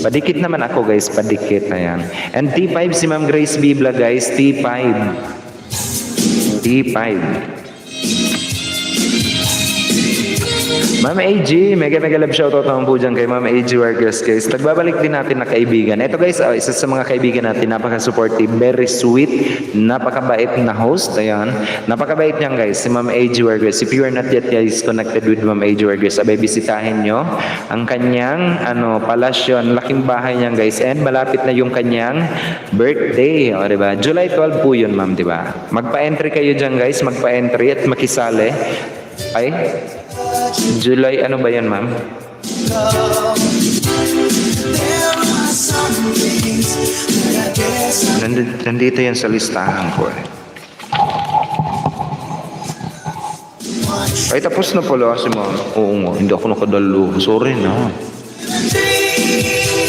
Padikit naman ako, guys. Padikit. Ayan. And T5 si Ma'am Grace Bibla, guys. T5. T5. Ma'am AG, mega love shoutout naman po dyan kay Ma'am AG Workers, guys. Nagbabalik din natin na kaibigan. Ito guys, isa sa mga kaibigan natin, napaka-supportive, very sweet, napakabait na host. Ayan. Napakabait niyan guys, si Ma'am AG Workers. If you are not yet guys connected with Ma'am AG Workers, abay bisitahin nyo ang kanyang palasyon, laking bahay niyan guys. And malapit na yung kanyang birthday. O, diba? July 12 po yun, ma'am, diba? Magpa-entry kayo dyan guys, magpa-entry at makisali. Ay? July, ano ba yan, ma'am? There are some things that I guess Nandito yan sa listahan ko eh. Ay, tapos na pala si ma'am. Oo nga, hindi ako nakadalo. Sorry na.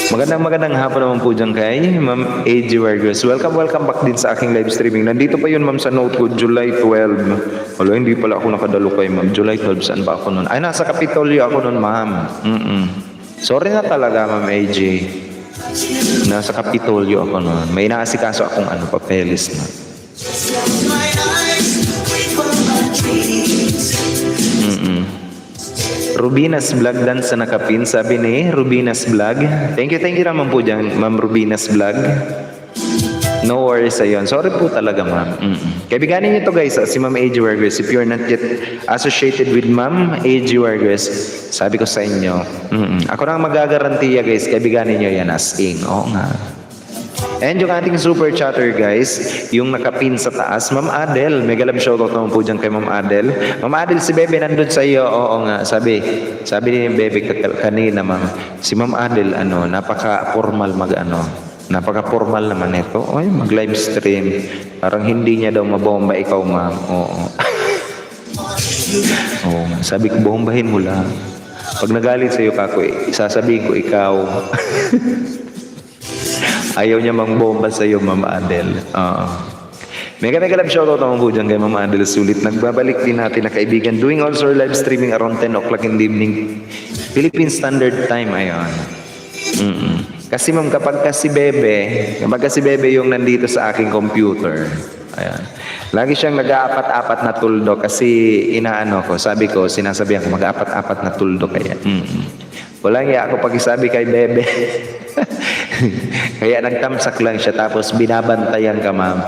Magandang hapon naman po dyan kay Ma'am AG Vargas. Welcome back din sa aking live streaming. Nandito pa yun ma'am sa note ko, July 12. Wala, hindi pala ako nakadalo kay ma'am. July 12, saan ba ako nun? Ay, nasa Kapitolyo ako nun ma'am. Sorry na talaga ma'am AG. Nasa Kapitolyo ako nun. May naasikaso akong papeles na. my eyes wait for my dreams. Rubinas Vlog dan sa nakapin, sabi ni Rubinas Vlog. Thank you naman po dyan, Ma'am Rubinas Vlog. No worries ayun. Sorry po talaga, ma'am. Kaibiganin niyo to guys, si Ma'am AG Vargas. If you're not yet associated with Ma'am AG Vargas, sabi ko sa inyo, ako na ang magagarantiya guys, kaibiganin niyo yan as in. Oo nga. And yung ating super chatter guys, yung nakapin sa taas, Ma'am Adel. Mega love shoutout naman po dyan kay Ma'am Adel. Ma'am Adel, si Bebe nandun sa iyo. Oo nga, sabi ni Bebe kanina, ma'am. Si Ma'am Adel, napaka-formal napaka-formal naman ito. Oy, mag-live stream. Parang hindi niya daw mabomba ikaw, ma'am. Oo. Oo nga, sabi ko, bombahin mo lang. Pag nagalit sa iyo kako, isasabihin ko ikaw. Ayaw niya mangbomba sa iyo, Ma'am Adel. Mega love shoutout naman po dyan kay Ma'am Adel Sulit. Nagbabalik din natin na kaibigan. Doing also live streaming around 10 o'clock in the evening. Philippine Standard Time, ayun. Kasi ma'am, kapag kasi Bebe yung nandito sa aking computer, ayan. Lagi siyang nag-aapat-apat na tuldok kasi sabi ko, sinasabihan ko mag-aapat-apat na tuldok kaya. Walang iya ako pag-isabi kay Bebe. Kaya nagtamsak lang siya tapos binabantayan ka, ma'am.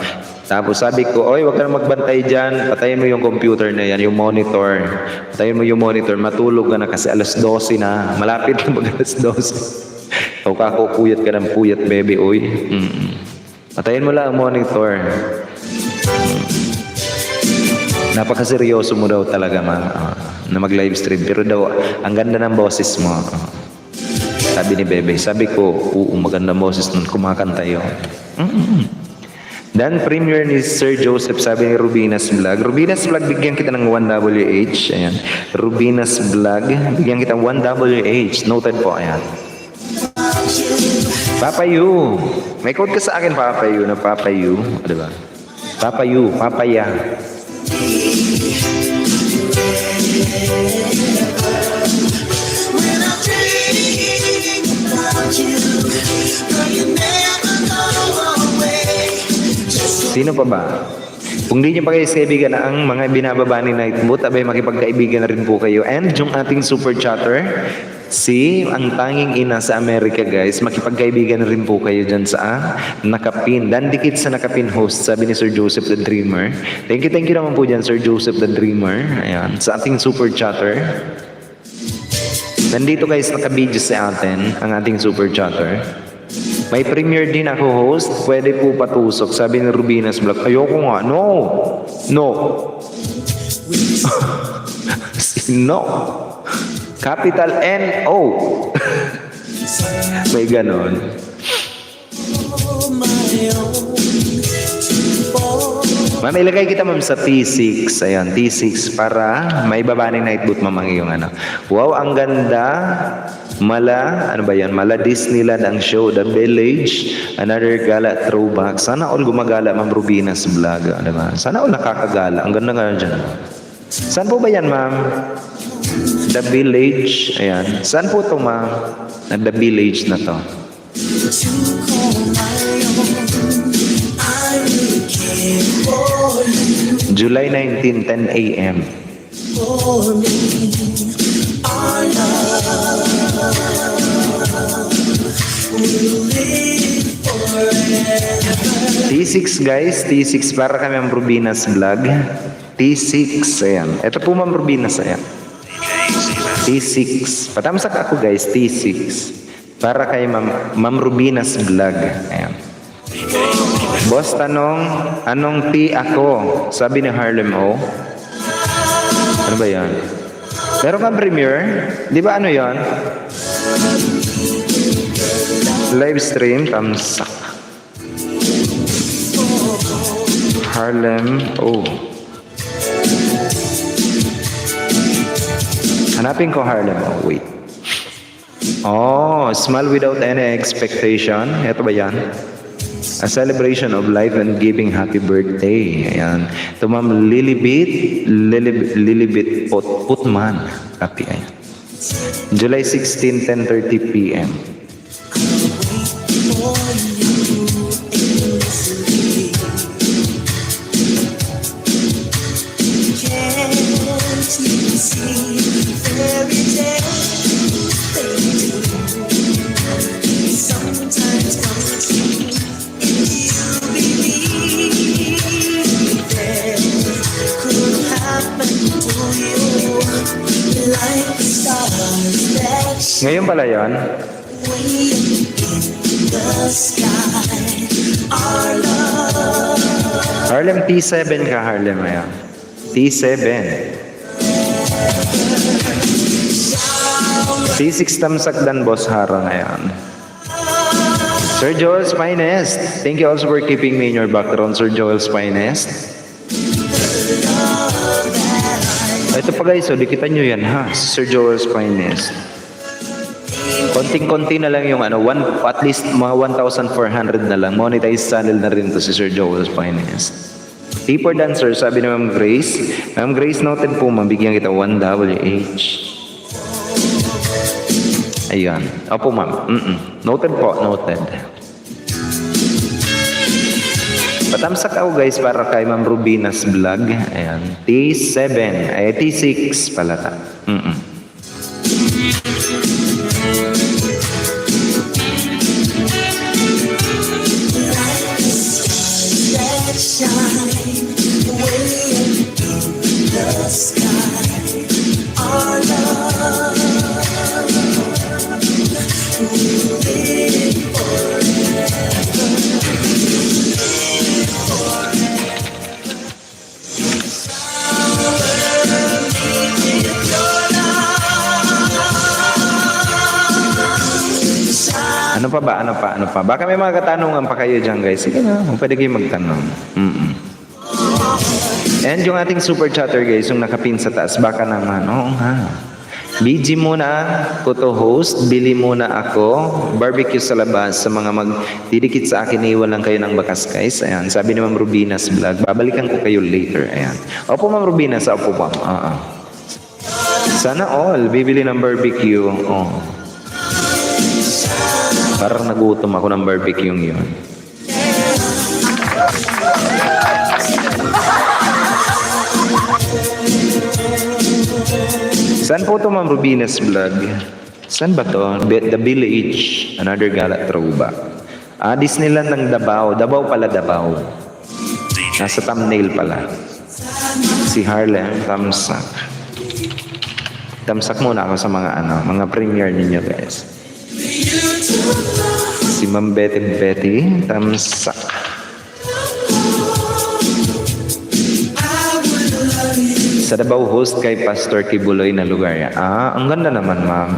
Tapos sabi ko, oy, wag ka na magbantay dyan. Patayin mo yung computer na yan, yung monitor. Patayin mo yung monitor. Matulog ka na kasi alas 12 na. Malapit na mag alas 12. O kako, puyat ka ng puyat, Bebe, oy. Patayin mo lang ang monitor. Napakaseryoso mo daw talaga, ma'am, na mag-live stream. Pero daw, ang ganda ng boses mo. Sabi ni Bebe, sabi ko, maganda boses nun, kumakanta yun. Dan premiere ni Sir Joseph, sabi ni Rubinas Vlog. Rubinas Vlog, bigyan kita ng 1WH. Ayan. Rubinas Vlog, bigyan kita ng 1WH. Noted po, ayan. Papa Yu. May code ka sa akin, Papa Yu, na Papa Yu. Diba? Papa Yu, Papaya. When I'm dreaming about you, girl, you never go away. Sino pa ba? Kung di nyo pa kayo kaibigan na ang mga binababa ni Nightboot, abay makipagkaibigan na rin po kayo. And yung ating super chatter, ang tanging ina sa Amerika guys, makipagkaibigan na rin po kayo dyan sa nakapin. Dandikit sa nakapin host, sabi ni Sir Joseph the Dreamer. Thank you naman po dyan, Sir Joseph the Dreamer. Ayan, sa ating super chatter. Nandito guys, nakabidyo sa atin, ang ating super chatter. May premiere din ako host. Pwede po patusok. Sabi ni Rubinas Vlog. Ayoko nga. No. No. No. Capital N-O. May ganon. Ma'am, ilagay kita ma'am sa T6. Ayan, T6 para may baba ng night boot ma'am ang iyong ano. Wow, ang ganda. Ano ba yan? Mala Disneyland ang show. The Village. Another gala throwback. Sana all gumagala ma'am Rubinas Vlog. Ano ba? Sana all nakakagala. Ang ganda nga dyan. Saan po ba yan ma'am? The Village. Ayan. Saan po ito ma'am? The Village na to. July 19, 10 a.m. T6 guys, T6 para kami ang Rubinas Vlog. T6, ayan. Ito po ma'am Rubinas, ayan. T6. Patamsak ako guys, T6. Para kay Ma'am Rubinas Vlog. Ayan. Boss, tanong, anong T ako? Sabi ni Harlem O. Ano ba yan? Meron kang premiere? Di ba ano yan? Live stream, tamsak. Harlem O. Hanapin ko Harlem O. Wait. Oh, smile without any expectation. Ito ba yan? A celebration of life and giving happy birthday. Ayan. Ito ma'am Lilibit Putman. Happy. Ayan. July 16, 10:30 p.m. Ngayon pala yun. Harlem T7 ka Harlem ayan. T7. T6 tamsak dan boss harang ayan. Sir Joel's Finest. Thank you also for keeping me in your background, Sir Joel's Finest. Ito pa guys, so dikitan nyo yan ha, Sir Joel's Finest. Konting-konti na lang yung ano, at least mga 1,400 na lang. Monetized channel na rin to si Sir Joel's Finest. T for Dancer, sabi ni Ma'am Grace. Ma'am Grace, noted po, mabigyan kita 1WH. Ayan. Opo ma'am. Noted po, noted. Patamsak ako guys para kay Ma'am Rubinas Vlog. Ayan. T7. Ay, T6 pala ta. Ano pa ba? Ano pa? Baka may mga katanungan pa kayo dyan, guys. Sige na, pwede kayo magtanong. And yung ating super chatter, guys, yung nakapin sa taas, baka naman, oo nga. BG muna ko to host, bili muna ako, barbecue sa labas, sa mga magdidikit sa akin, iwan lang kayo ng bakas, guys. Ayan, sabi ni Ma'am Rubinas Vlog, babalikan ko kayo later. Ayan. Opo, Ma'am Rubinas, opo, ma'am. Sana all, bibili ng barbecue. Oh. Parang nagutom ako ng barbecue yun. Saan po ito, Ma'am Rubinas Vlog? Saan ba to? The Village. Another gala throwback. Disneyland ng Davao. Davao pala, Davao. Nasa thumbnail pala. Si Harlem, tamsak. Tamsak muna ako sa mga mga premiere ninyo, guys. Si Ma'am Betty Tamsak. Sa Davao host kay Pastor Kibuloy na lugar yan. Ang ganda naman, ma'am.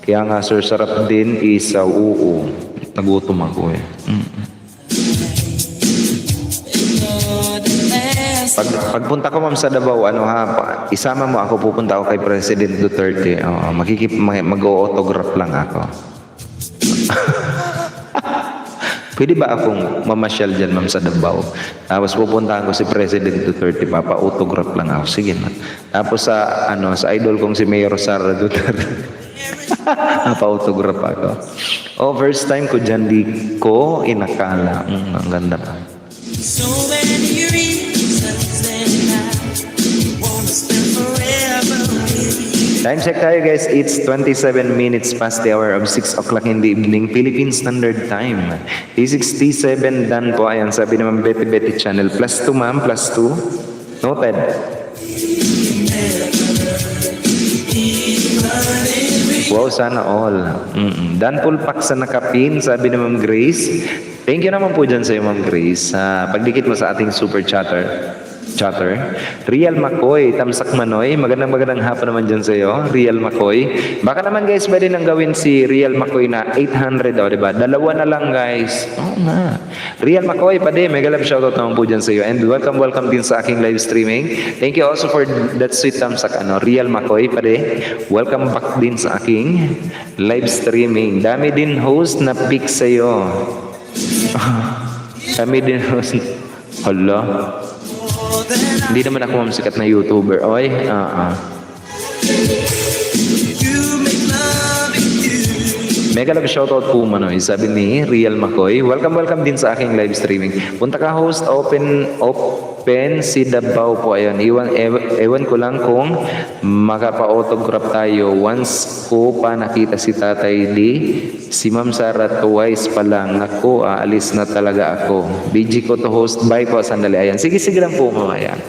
Kaya nga, sir, sarap din isaw. Oo. Nagutom ako eh. Pagpunta ko, ma'am, sa Davao, isama mo ako, pupunta ako kay President Duterte. Mag-autograph lang ako. Pwede ba akong mamasyal dyan, ma'am, sa Davao? Tapos pupuntahan ko si President Duterte, papa-autograph lang ako. Sige, ma'am. Tapos sa idol kong si Mayor Sara Duterte, papa-autograph ako. First time ko dyan, di ko inakala. Ang ganda pa. So many reasons and I wanna spend forever with you. Time check tayo, guys. It's 27 minutes past the hour of 6 o'clock in the evening, Philippine Standard Time. T67 done po. Ayan, sabi naman Betty Channel. +2, ma'am. +2. Noted. Wow, sana all. Dan full pack sa nakapin, sabi ni Ma'am Grace. Thank you naman po dyan sa iyo, Ma'am Grace. Pagdikit mo sa ating super chatter. Real McCoy, Tamsak Manoy. Magandang hapon naman dyan sa iyo, Real McCoy. Baka naman, guys, pwede nang gawin si Real McCoy na 800, diba? Dalawa na lang, guys. Oo nga. Real McCoy, pade, mega love shoutout naman po dyan sa iyo. And welcome din sa aking live streaming. Thank you also for that sweet Tamsak, Real McCoy, pade. Welcome back din sa aking live streaming. Dami din host na pick sa iyo. Dami din host. Hala. Hindi naman ako mamasikat na YouTuber. Oy, You make love you. mega love shoutout po, Manoy. Sabi ni Real McCoy. Welcome din sa aking live streaming. Punta ka, host. Open si Davao po. Ayun. Ewan ko lang kung makapa-autograph tayo. Once ko pa nakita si Tatay D, si Ma'am Sara twice pa lang. Ako, aalis na talaga ako. BG ko to host. Bye po, sandali. Ayan. Sige lang po, mga ayan.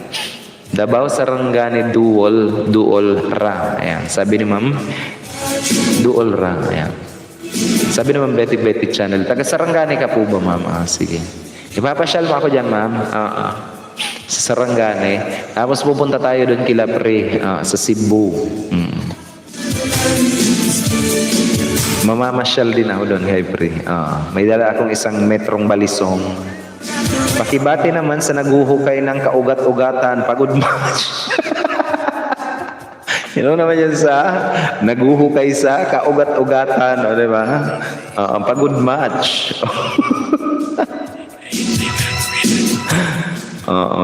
Davao Sarangani Duol Ra. Ayan. Sabi ni Ma'am, Duol Ra. Ayan. Sabi ni Ma'am Betty Channel. Taga Sarangani ka po ba, ma'am? Sige. Ipapasyal mo ako dyan, ma'am. Sa Sarangani. Tapos pupunta tayo doon kila Pre, sa Cebu. Mamamasyal din ako doon kay Pre. May dala akong isang metrong balisong. Pakibati naman sa naguhukay ng kaugat-ugatan, pagod match. Naman yan sa naguhukay sa kaugat-ugatan, di ba? Pagod match.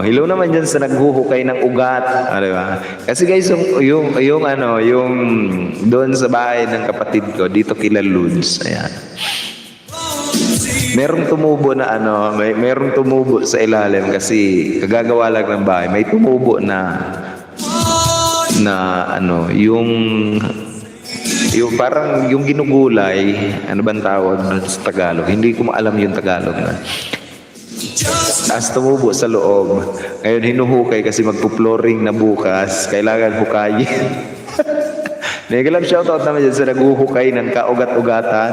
Hello naman dyan sa naghuhukay ng ugat, di ba? Kasi guys, yung doon sa bahay ng kapatid ko, dito kila Ludes, ayan. Merong tumubo na merong tumubo sa ilalim kasi kagagawa lang ng bahay. May tumubo na yung parang yung ginugulay, ano bang tawag sa Tagalog? Hindi ko alam yung Tagalog na. As tumubo sa loob. Ngayon hinuhukay kasi magpo-flooring na bukas. Kailangan hukayin. Nagalam shoutout naman dyan sa naghuhukay ng kaugat-ugatan.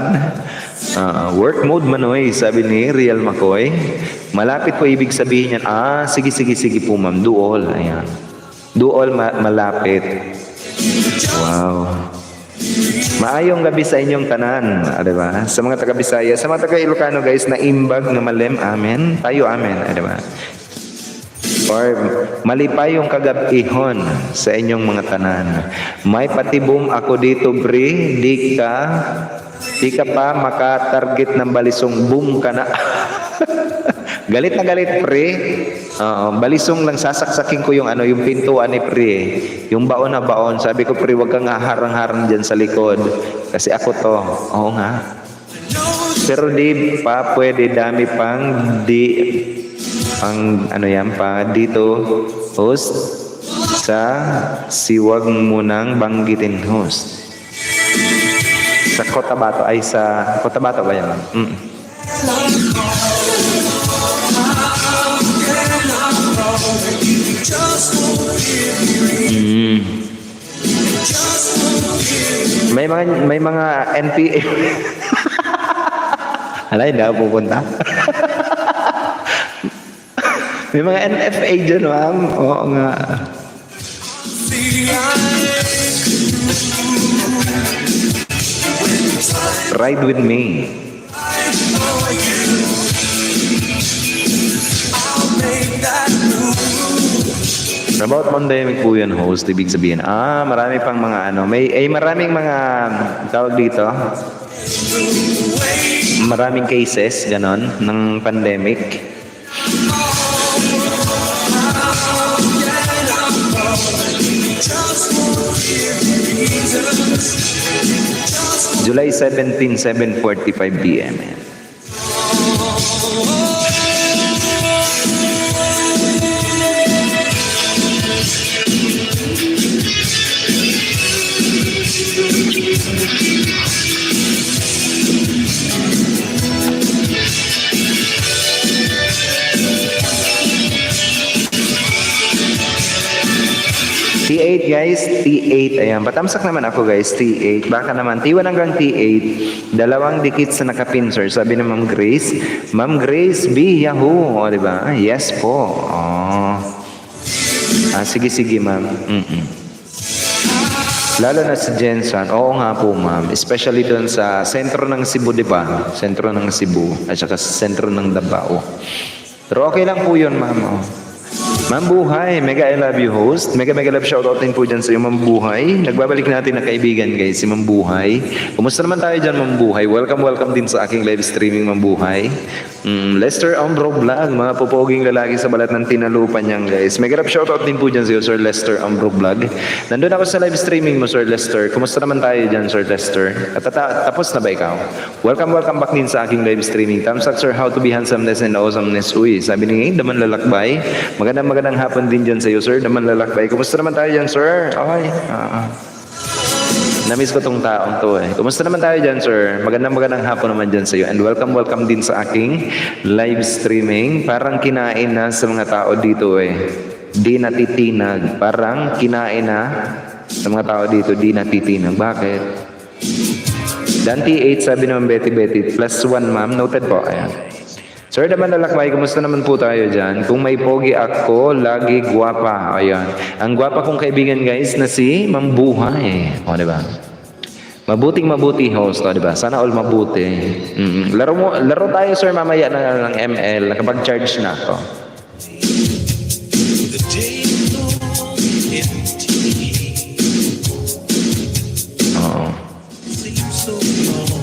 Work mode, Manoy, sabi ni Real McCoy. Malapit po ibig sabihin yan. Sige po, ma'am. Duol. Ayan. Duol, malapit. Wow. Maayong gabi sa inyong tanan, diba? Sa mga taga-Bisaya, sa mga taga-Ilocano, guys, na imbag na malem, amen. Tayo, amen, diba? Or malipayong kagabihon sa inyong mga tanan. May patibong ako dito, Bre. Di ka pa makatarget ng balisong, boom ka na. Galit na galit, Pre. Balisong lang, sasaksakin ko yung yung pintuan ni Pre. Yung baon na baon. Sabi ko, Pre, wag kang harang-harang dyan sa likod. Kasi ako to. Oo nga. Pero di pa pwede, dami pang dito, host, sa siwag mo nang banggitin, host. Sa Cotabato, sa Cotabato ba yan? May mga NPA. Alay, hindi ako pupunta. May mga NFA dyan, ma'am. Oo nga. See, Ride with me. I'll make that move. About pandemic po yan, host. Ibig sabihin, marami pang mga ano. Maraming mga, tawag dito, maraming cases, ganon, ng pandemic. July 17, 7:45 p.m. T8 guys, T8. Ayan, patamsak naman ako guys, T8. Baka naman, T1 hanggang T8. Dalawang dikit sa nakapinser. Sabi ni Ma'am Grace. Ma'am Grace, B, Yahoo. O, diba? Yes po. Oh. Sige, ma'am. Lalo na si Jensen. Oo nga po, ma'am. Especially doon sa sentro ng Cebu, di ba? Sentro ng Cebu. At saka sa sentro ng Davao. Pero okay lang po yun, ma'am. Oh. Ma'am Buhay, mega I love you host. Mega love shoutout din po dyan sa iyo, Ma'am Buhay. Nagbabalik natin na kaibigan guys, si Ma'am Buhay. Kumusta naman tayo dyan, Ma'am Buhay? Welcome din sa aking live streaming, Ma'am Buhay. Lester Ambro Vlog, mga pupoging lalaki sa balat ng tinalupan niyan guys. Mega love shoutout din po dyan sa iyo, Sir Lester Ambro Vlog. Nandun ako sa live streaming mo, Sir Lester. Kumusta naman tayo dyan, Sir Lester? At tapos na ba ikaw? Welcome back din sa aking live streaming. Thumbs up, Sir, how to be handsomeness and awesomeness. Uy, sabi ni Daman Lalakbay. Magandang hapon din dyan sa iyo, Sir. Daman Lalakbay. Kumusta naman tayo dyan, Sir? Okay. Namiss ko tong taong to eh. Kumusta naman tayo dyan, Sir? Magandang hapon naman dyan sa iyo. And welcome din sa aking live streaming. Parang kinain na sa mga tao dito eh. Di natitinag. Parang kinain na sa mga tao dito. Di natitinag. Bakit? Dan T8, sabi naman Betty. +1, ma'am. Noted po. Ayan. Sir Daman Lalakbay, kumusta naman po tayo dyan? Kung may pogi ako, lagi guwapa. Ayan. Ang guwapa kong kaibigan guys na si Ma'am Buhay. O, diba? Mabuti host, o, diba? Sana all mabuti. Laro tayo, sir, mamaya ng ML. Nakapag-charge na ako. The day long empty Oo. seems so long.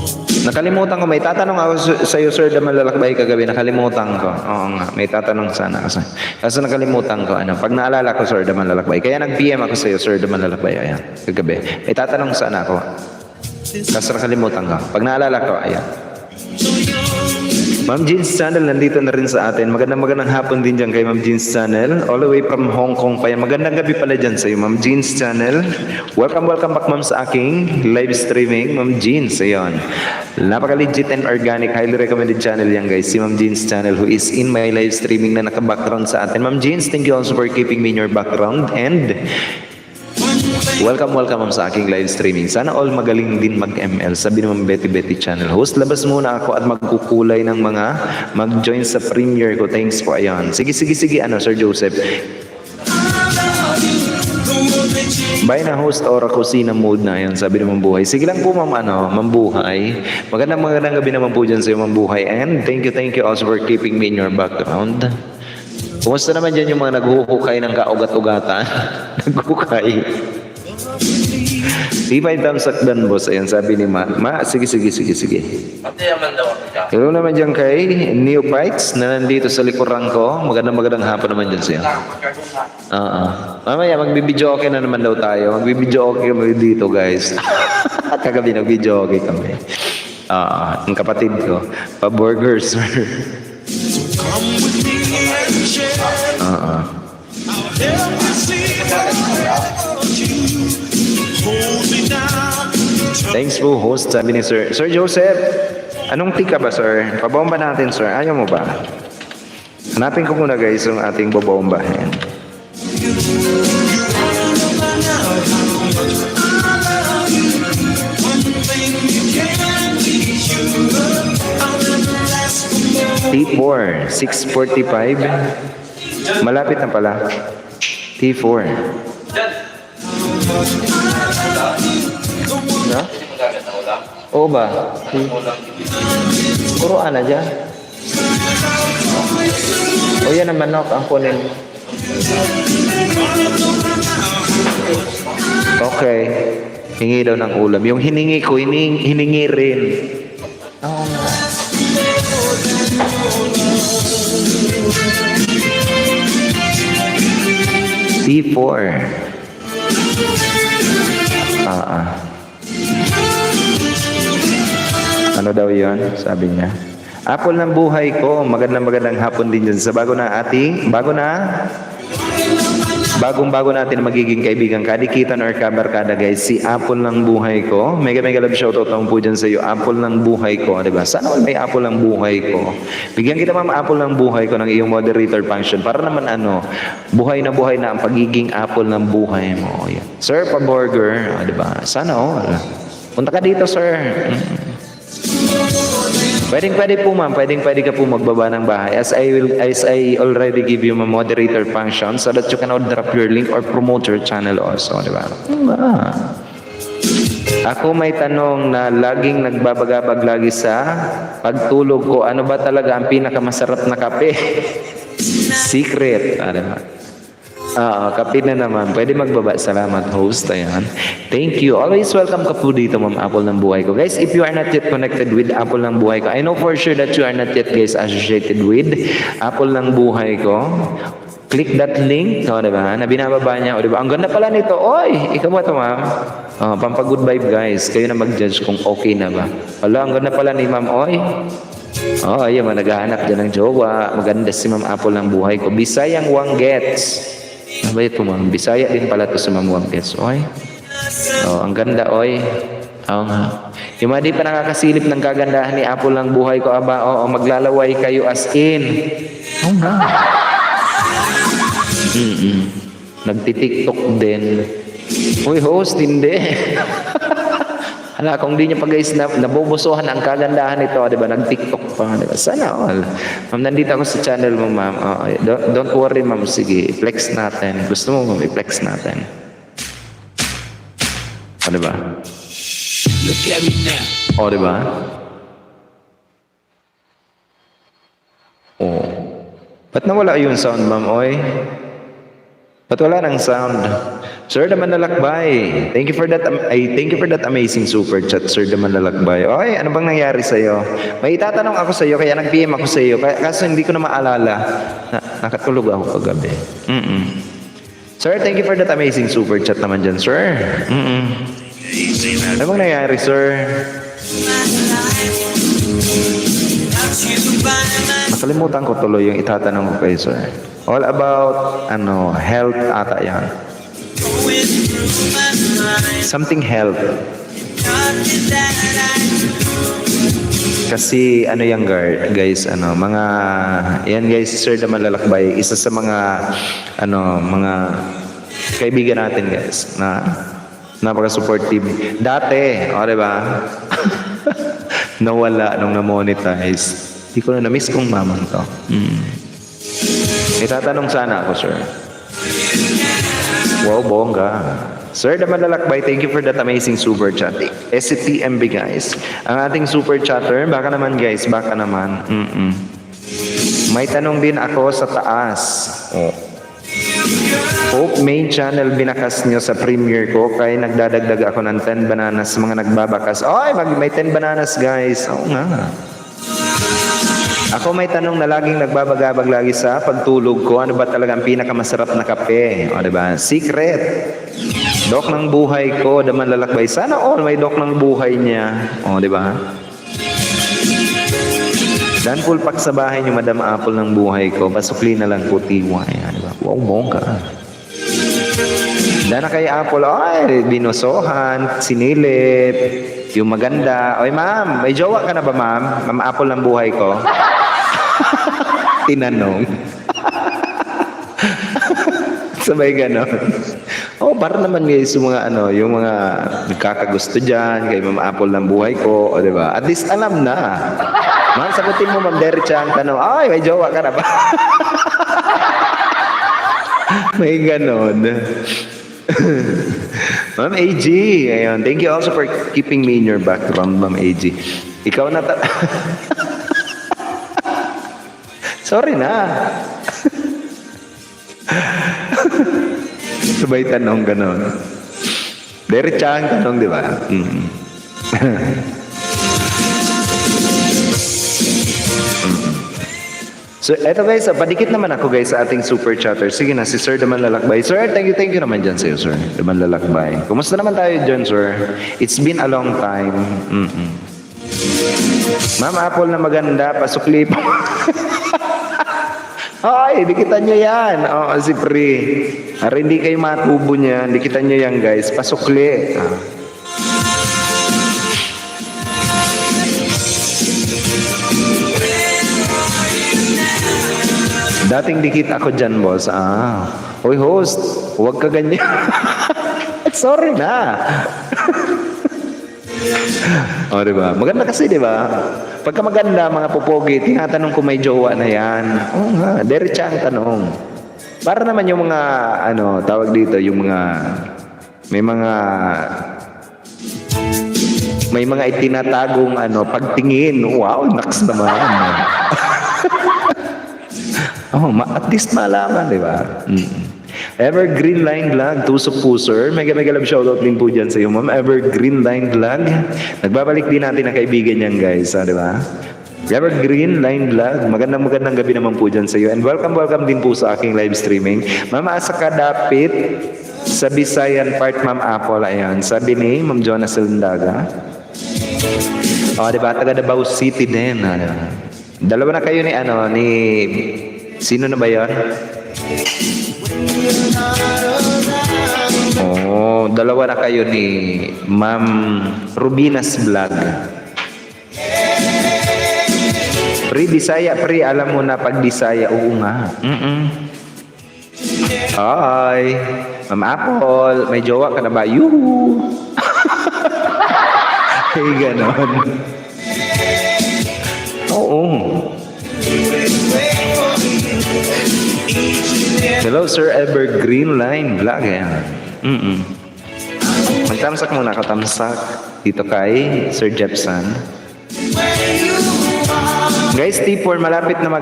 Nakalimutan ko, may tatanong ako sa iyo, Sir Daman Lalakbay kagabi. Nakalimutan ko. Oo nga, may tatanong sana kasi. Kasi nakalimutan ko. Pag naalala ko, Sir Daman Lalakbay. Kaya nag-PM ako sa iyo, Sir Daman Lalakbay. Ayan, kagabi. May tatanong sana ako. Kasi nakalimutan ko. Pag naalala ko, ayan. Ma'am Jeans Channel, nandito na rin sa atin. Magandang hapon din dyan kay Ma'am Jeans Channel. All the way from Hong Kong pa yan. Magandang gabi pala dyan sa iyo, Ma'am Jeans Channel. Welcome back, ma'am, sa aking live streaming. Ma'am Jeans, ayun. Napaka-legit and organic. Highly recommended channel yan, guys. Si Ma'am Jeans Channel who is in my live streaming na naka-background sa atin. Ma'am Jeans, thank you also for keeping me in your background. And welcome ma'am sa aking live streaming. Sana all magaling din mag-ML. Sabi naman Betty Channel host, labas muna ako at magkukulay ng mga mag-join sa premiere ko. Thanks po. Ayan. Sige, Sir Joseph. Bye na host or kusina mode na yan. Sabi naman Buhay. Sige lang po Ma'am Buhay. Magandang gabi naman po dyan sa iyo, Ma'am Buhay. And thank you also for keeping me in your background. Kumusta naman dyan yung mga naghuhukay ng kaugat-ugatan? Naghukay. T5 thumbs up dan, boss. Ayan, sabi ni Ma. Sige. Hello naman dyan kay Neophytes na nandito sa likuran ko. Magandang hapon naman dyan siya. Mamaya, magbibidyo okay na naman daw tayo. Magbibidyo okay kami dito, guys. Kagabi, nagbidyo okay kami. Ang kapatid ko. Pa-burgers. Come with me and share everything about you. Hold me down. Thanks po, host. Sabi ni Sir Joseph, anong tika ba, sir? Pabomba natin, sir. Ayaw mo ba? Hanapin ko muna, guys, yung ating babombahin. One thing you can be sure, I'll never T4, 6:45. Malapit na pala. T4. Na? Oo ba? Puro ana dyan. O yan ang manok ang kunin mo. Okay. Hingi daw ng ulam. Yung hiningi ko, hiningi rin. Oo nga. T4. Ano daw yon? Sabi niya. Apple ng buhay ko. Magandang hapon din dyan sa bagong-bago natin magiging kaibigan, kadikitan or kabarkada guys, si Apple ng buhay ko. Mega love shoutout naman po dyan sa iyo, Apple ng buhay ko, diba? Sana all may Apple ng buhay ko. Bigyan kita ma'am Apple ng buhay ko ng iyong moderator function para naman buhay na ang pagiging Apple ng buhay mo. Yan. Sir, pa-burger, diba? Sana all. Punta ka dito, sir. Pwede po ma'am, pwede ka po magbaba ng bahay as I already give you my moderator function so that you can drop your link or promote your channel also, di ba? Ako may tanong na laging nagbabagabag lagi sa pagtulog ko. Ano ba talaga ang pinakamasarap na kape? Secret. Kape na naman. Pwede magbaba. Salamat, host. Ayan. Thank you. Always welcome ka po dito, ma'am Apple ng buhay ko. Guys, if you are not yet connected with Apple ng buhay ko, I know for sure that you are not yet, guys, associated with Apple ng buhay ko. Click that link, diba? Na binababa niya, diba? Ang ganda pala nito. Oy, ikaw ba ito, ma'am? Pampag-good vibe, guys. Kayo na mag-judge kung okay na ba. Wala, ang ganda pala ni ma'am. Oy. Ayun, naghahanap dyan ng jowa. Maganda si ma'am Apple ng buhay ko. Bisayang Wanggets. Ano ba ito, ma'am? Bisaya din pala ito sa ma'am Wanggets. Oy. Ang ganda, oy. Oo nga. Yung mga di pa nakakasilip ng kagandahan ni Apple ng buhay ko, maglalaway kayo as in. Oo nga. Nagtitiktok din. Uy, host, hindi. Hala, kung di nyo pa guys nabubusuhan ang kagandahan nito, di ba? Nag-tiktok pa, di ba? Sana all. Ma'am, nandito ako sa channel mo, ma'am. Don't worry, ma'am. Sige, i-flex natin. Gusto mo, ma'am, i-flex natin. Di ba? Look at me now. Di ba? Ba't nawala yung sound, ma'am? Oy? Ba't wala ng sound? Sir Daman Lalakbay. Thank you for that amazing super chat, Sir Daman Lalakbay. Oy, ano bang nangyari sa iyo? May itatanong ako sa iyo kaya nag-PM ako sa iyo. Kaso hindi ko na maalala. Nakatulog ako kagabi. Sir, thank you for that amazing super chat naman dyan, sir. Ano bang nangyari, sir? Nakalimutan ko tuloy yung itatanong ko kay sir. All about health ata yan. Something health. Kasi yan guys, yan guys, Sir Daman Lalakbay, isa sa mga mga kaibigan natin guys na napaka-supportive. Dati, di ba? Nawala nung na-monetize. Hindi ko na na-miss kong mamang to. Itatanong sana ako, sir. Wow, bongga. Sir Daman Lalakbay, thank you for that amazing super chat. SCTMB guys. Ang ating super chatter, baka naman guys, baka naman. May tanong din ako sa taas. Hope main channel binakas nyo sa premiere ko kaya nagdadagdag ako ng 10 bananas sa mga nagbabakas. May 10 bananas guys. Oo nga. Ako may tanong na laging nagbabagabag lagi sa pagtulog ko. Ano ba talaga ang pinakamasarap na kape? Diba? Secret. Dok ng buhay ko, Daman Lalakbay. Sana all may dok ng buhay niya. Diba? Dan full pack sa bahay niyo, Madam Apple ng buhay ko. Pasukli na lang po tiwa. Diba? Wow, bongga. Dana kay Apple, binusohan, sinilip, yung maganda. Oy, ma'am, may jowa ka na ba, ma'am? Ma'am Apple ng buhay ko. Tinanong. Sabay ganon. Para naman guys, yung mga yung mga nagkakagusto dyan, kay Ma'am Apple ng buhay ko, di ba? At least alam na. Ma'am, sagutin mo, ma'am, diretso ang tanong. Ay, may jowa ka na ba? May ganon. Ma'am AG, ayun. Thank you also for keeping me in your background, Ma'am AG. Ikaw na Sorry na. Sabay tanong ganon. Diretso ang tanong, di ba? So, eto guys, padikit naman ako guys sa ating super chatter. Sige na, si Sir Daman Lalakbay. Sir, thank you naman dyan sa'yo, Sir Daman Lalakbay. Kumusta naman tayo dyan, Sir? It's been a long time. Ma'am, apple na maganda, pasukli pa. Ay, dikitan nyo yan. Oo, si Pri. Para hindi kayo matubo niyan, dikitan nyo yan guys, pasukli. Dating dikit ako dyan, boss. Hoy, host, huwag ka ganyan. Sorry na. O, diba? Maganda kasi, diba? Pagka maganda, mga pupogi, tinatanong ko may jowa na yan. Oo nga, diretsa ang tanong. Para naman yung mga, tawag dito, yung mga, may mga itinatagong, pagtingin. Wow, naks naman. At least malaman, di ba? Evergreen Line Vlog, Tusok po, sir. Mega love shoutout din po dyan sa iyo, ma'am. Evergreen Line Vlog. Nagbabalik din natin ang kaibigan yan, guys. Di ba? Evergreen Line Vlog. Magandang gabi naman po dyan sa iyo. And welcome din po sa aking live streaming. Ma'am, asa ka dapit sa Bisayan part, Ma'am Apple. Ayan. Sabi ni Ma'am Jonas Lundaga. Di ba? Taga Davao City din. Dalawa na kayo ni sino na ba yan? Dalawa na kayo ni Ma'am Rubinas Vlog. Pri Bisaya, Pri, alam mo na pag Bisaya, oo nga. Hi, Ma'am Apple, may jowa ka na ba? Yuhu! Hey, ganon. Oo. Hello, Sir Evergreen Line Vlog. Magtamsak muna, katamsak dito kay Sir Jepson. Guys, T4, malapit na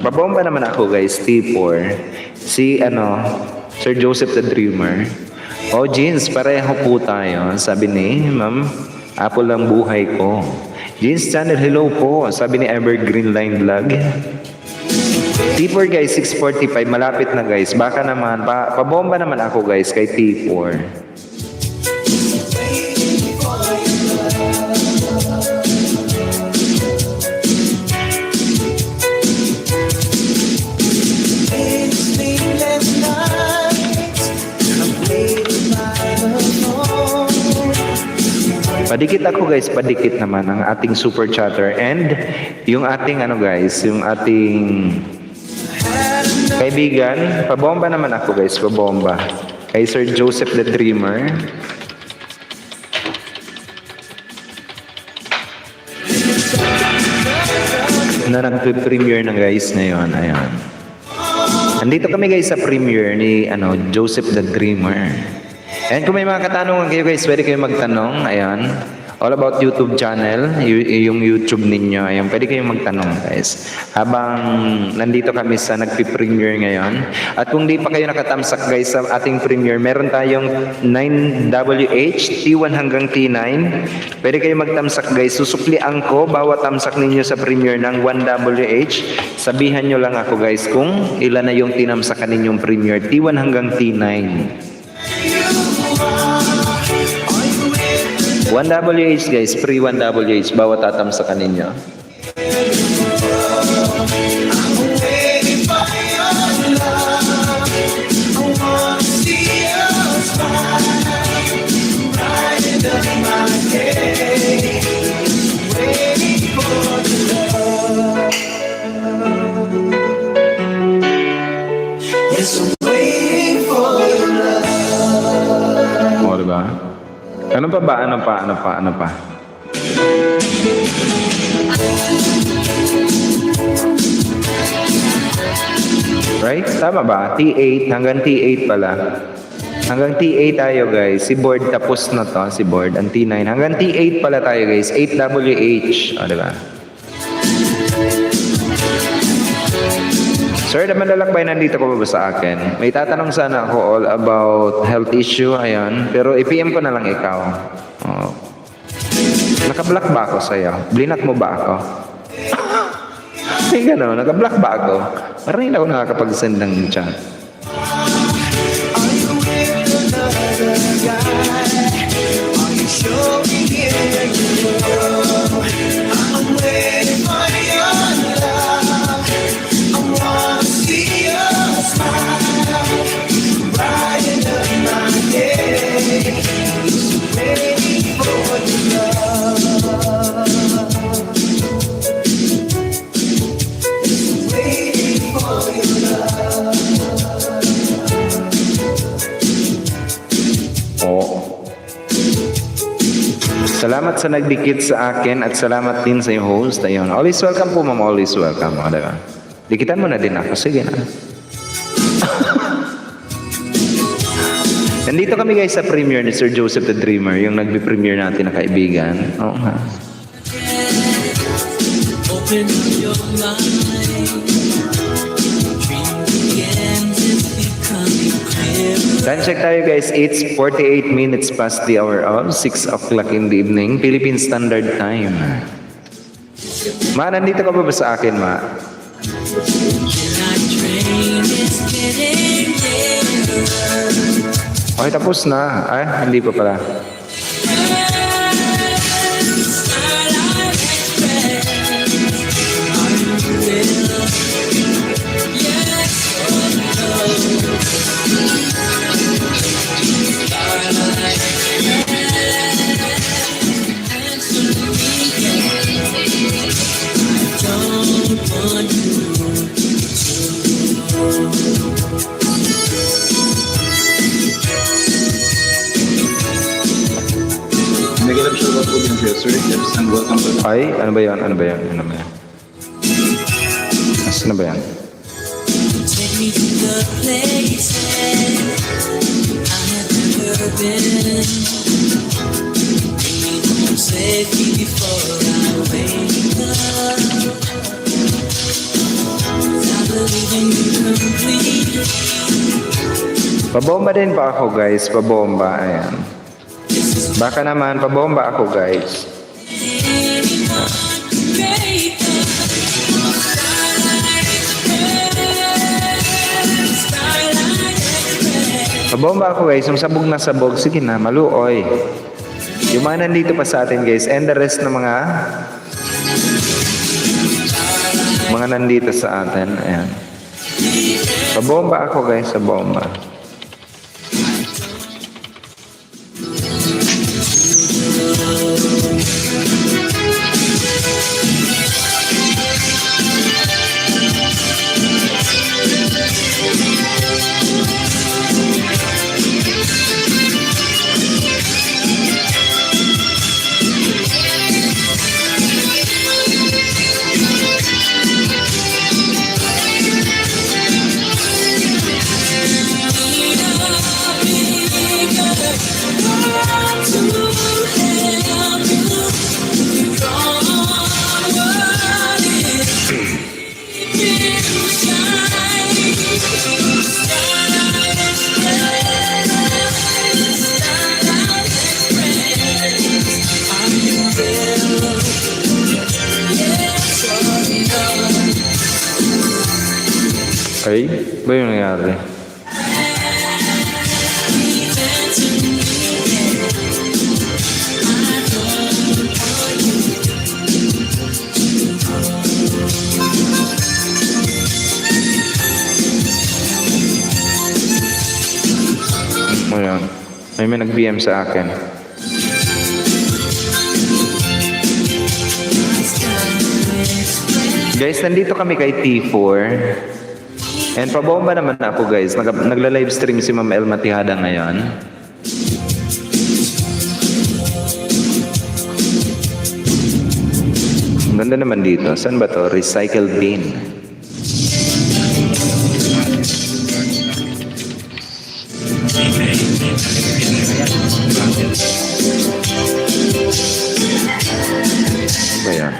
pabomba naman ako, guys, T4. Si, Sir Joseph the Dreamer. Jeans, pareho po tayo. Sabi ni Ma'am, Apple ang buhay ko. Jeans Channel, hello po. Sabi ni Evergreen Line Vlog. T4 guys, 6:45. Malapit na guys. Baka naman, pabomba naman ako guys kay T4. Padikit ako guys, padikit naman ang ating super chatter and yung ating yung ating kaibigan, pabomba naman ako guys, pabomba. Kay Sir Joseph the Dreamer. Na nag-premiere na guys ngayon, ayan. Andito kami guys sa premiere ni Joseph the Dreamer. And kung may mga katanungan kayo guys, pwede kayo magtanong. Ayan. All about YouTube channel, yung YouTube ninyo. Ayan, pwede kayong magtanong guys. Habang nandito kami sa nagpi-premiere ngayon. At kung di pa kayo nakatamsak guys sa ating premiere, meron tayong 9WH, T1 hanggang T9. Pwede kayong magtamsak guys. Susuklian ko bawat tamsak ninyo sa premiere ng 1WH. Sabihan nyo lang ako guys kung ilan na yung tinamsakan ninyong premiere. T1 hanggang T9. 1WH guys, free 1WH bawat tatamsakan ninyo. Ano pa ba? Ano pa? Right? Tama ba? T8 hanggang T8 pala. Hanggang T8 tayo guys. Si board tapos na to. Si board. Ang T9. Hanggang T8 pala tayo guys. 8WH. O, diba? Sir, naman lalakbay nandito ko ba sa akin? May tatanong sana ako all about health issue. Ayan. Pero i-PM ko na lang ikaw. Oh. Naka-block ba ako sa'yo? Blinat mo ba ako? Ay, gano'n. Naka-block ba ako? Parang hindi ako nakakapag-send ng chat. Are you with another guy? Are you sure we hear you? I'm waiting for your love. I wanna see your smile. Brighten up my day. Waiting for your love. Waiting for your love. Oo. Salamat sa nagdikit sa akin at salamat din sa yung host. Ayun. Always welcome po, ma'am. Always welcome. O, diba? Dikitan mo na din ako. Sige na. Nandito kami guys sa premiere ni Sir Joseph the Dreamer, yung nagbe-premiere natin na kaibigan. Oo nga. Open up your mind. Dream begins, it's becoming clearer. Time check tayo guys. It's 48 minutes past the hour of 6 o'clock in the evening, Philippine Standard Time. Ma, nandito ka ba sa akin, Ma? Midnight train is getting nearer. Okay, tapos na. Ay, hindi pa pala. Starlight Express. Are you real? Yes or no? Starlight Express. Answer me yes. I don't want you Negative show about podium here, sir. Yes, and welcome to Ay, ano ba yan? Ano ba yan? Ano ba yan? Nasaan na ba yan? Take me to the places I have never been. Bring me home safely before I wake up. I believe in you completely. Pabomba din pa ako guys. Pabomba. Ayan. Baka naman, pabomba ako guys. Anyone greater. Starlight Express. Starlight Express. Pabomba ako guys. Yung sabog na sabog. Sige na, maluoy. Yung mga nandito pa sa atin guys. And the rest ng mga nandito sa atin. Ayan. Pabomba ako guys. Sa bomba. Ay, ba yung nangyari? Ayan. May nag-PM sa akin. Guys, nandito kami kay T4. And pabomba naman ako guys. Nagla-live stream si Ma'am Elma Tihada ngayon. Ganda naman dito. Saan ba to? Recycle bin. Ba yan?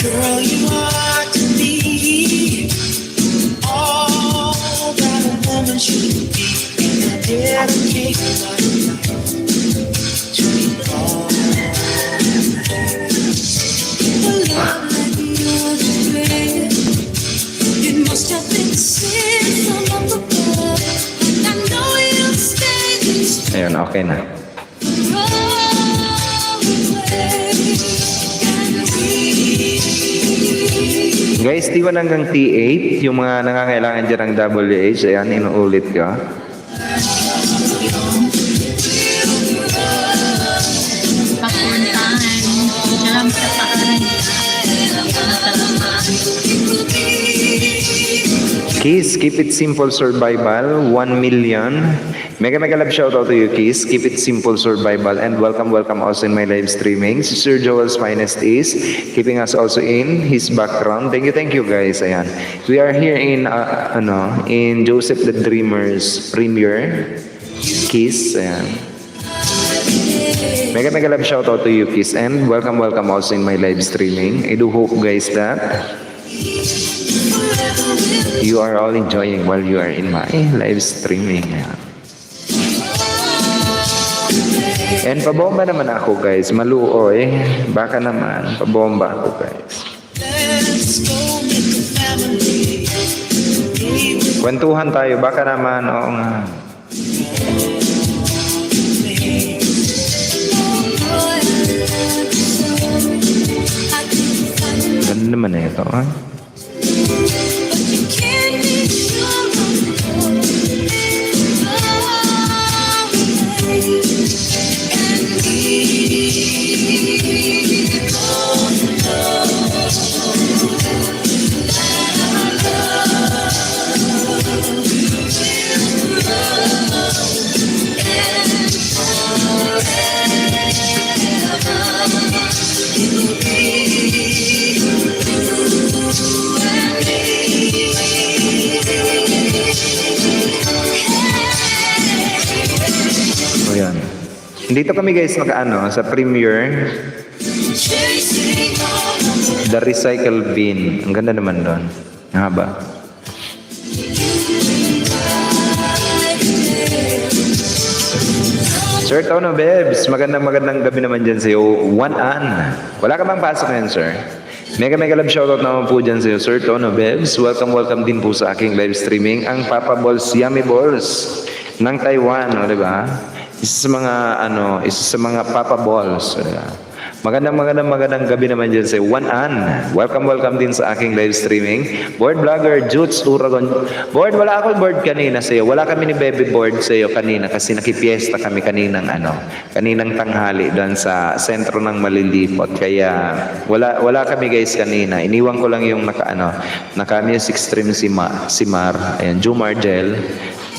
Girl, you are to me all that a woman should be. And I dedicate my life to you all. A love like yours, babe. It must have been sent from up above. And I know you'll stay this Ayun, okay na. road away. Guys, T1 hanggang T8, yung mga nangangailangan dyan ng WH, ayan, inuulit ko. Papuntahan. Alam sa paaran. Kiss, keep it simple survival, 1 million. Mega love shoutout to you, Kiss. Keep it simple survival and welcome also in my live streaming. Si Sir Joel's finest is keeping us also in his background. Thank you guys. Ayan. We are here in in Joseph the Dreamer's premiere. Kiss. Ayan. Mega love shoutout to you, Kiss, and welcome also in my live streaming. I do hope guys that you are all enjoying while you are in my live streaming. Ayan. And pabomba naman ako guys, maluoy. Baka naman, pabomba ako guys. Let's go make a family. Kwentuhan tayo, baka naman, oo nga. Ganda naman na ito, ha? Ayan. Dito kami guys sa premiere The Recycle Bin. Ang ganda naman doon. Ang haba. Sir Tono Bebs, magandang gabi naman dyan sa'yo. 1 Wala ka bang pasok ngayon, sir? Mega love shoutout naman po dyan sa'yo, Sir Tono Bebs. Welcome din po sa aking live streaming. Ang Papa Balls, Yummy Balls ng Taiwan, di ba? Isa sa mga Papa Balls, di ba? Magandang gabi naman dyan sa 1 Welcome din sa aking live streaming. Board vlogger, Jutes Uragon. Board, wala ako board kanina sa iyo. Wala kami ni Baby Board sa iyo kanina kasi nakipiesta kami kaninang tanghali doon sa sentro ng Malilipot. Kaya wala kami guys kanina. Iniwan ko lang yung naka music stream si Mar. Ayan, Jumar Gel.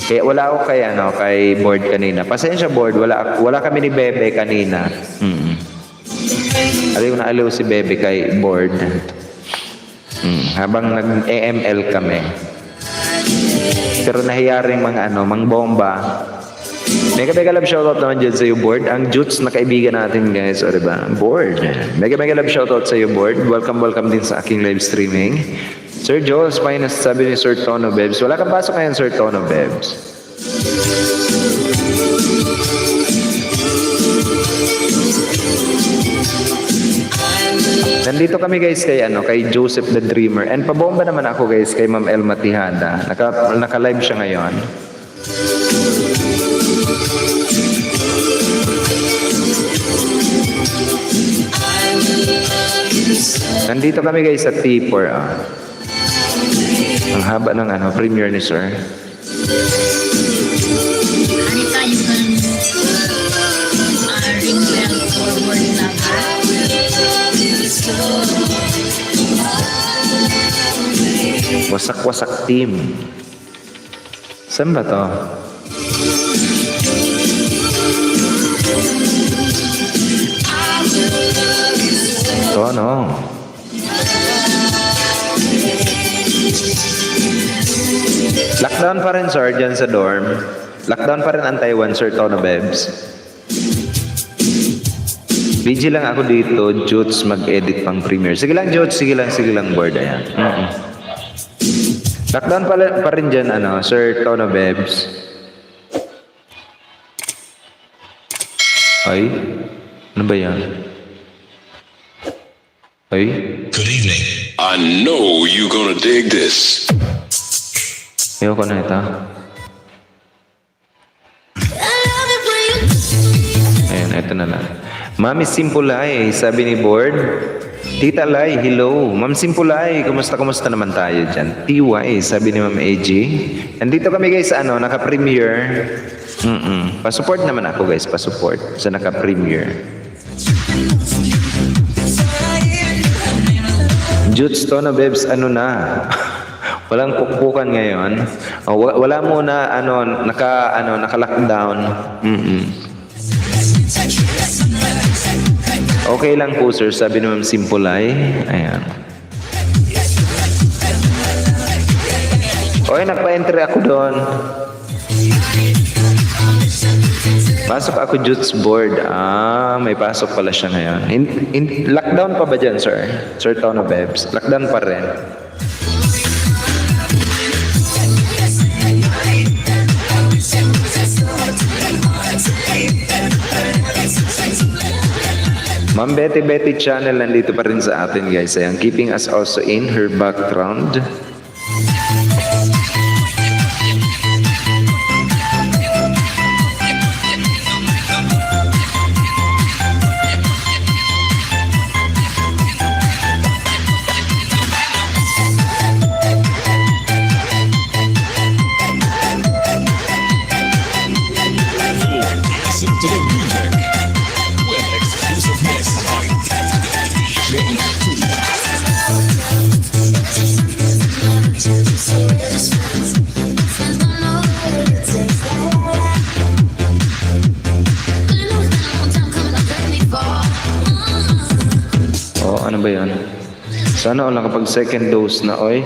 Kaya wala ako kay board kanina. Pasensya board, wala kami ni Bebe kanina. Aliw si Bebe kay board. Habang nag-AML kami. Pero nahiya rin mang bomba. Mega love shoutout naman dyan sa iyo, board. Ang Jutes na kaibigan natin guys, o diba? Board. Mega love shoutout sa iyo, board. Welcome din sa aking live streaming. Sir Joel's finest, sabi ni Sir Tono Bebs. Wala kang pasok ngayon, Sir Tono Bebs. Nandito kami guys kay Joseph the Dreamer. And pabomba naman ako guys kay Ma'am Elma Tihada. Naka-live siya ngayon. Nandito kami guys sa T4. Ang haba ng premiere ni Sir. Ano tayo ng ring bell forward lover? Wasak-wasak team. Saan ba to? Ito, ano? Lockdown pa rin, sir, dyan sa dorm. Lockdown pa rin ang Taiwan, sir, Tono Bebs. Busy lang ako dito, Jutes, mag-edit pang premiere. Sige lang, Jutes, sige lang, board, ayan. Lockdown pa rin dyan, ano, Sir Tono Bebs. Ay, ano ba yan? Ay, Good evening. I know you're gonna dig this. ayoko na ito. Ayan, ito na lang. Mami Simpulay, sabi ni Board. Tita Lai, hello. Ma'am Simpulay, kumusta naman tayo dyan? TY, sabi ni Ma'am AG. Nandito kami guys, ano, naka-premiere. Pasupport naman ako guys, pasupport sa naka-premiere. Jutes Tono Bebs, ano na? Walang pukpukan ngayon. Wala muna, naka-lockdown. Okay lang po sir, sabi ni Ma'am Simpulay. Ayan. Okay, nagpa-enter ako doon. Pasok ako Jutes board. May pasok pala siya ngayon. Lockdown pa ba dyan, sir? Sir Tono Bebs. Lockdown pa rin. Ma'am Betty channel nandito pa rin sa atin guys. Ayan, keeping us also in her background. Listen to the music with exclusive mix. Oh, ano ba yan? Sana all nakapag second dose na, oy.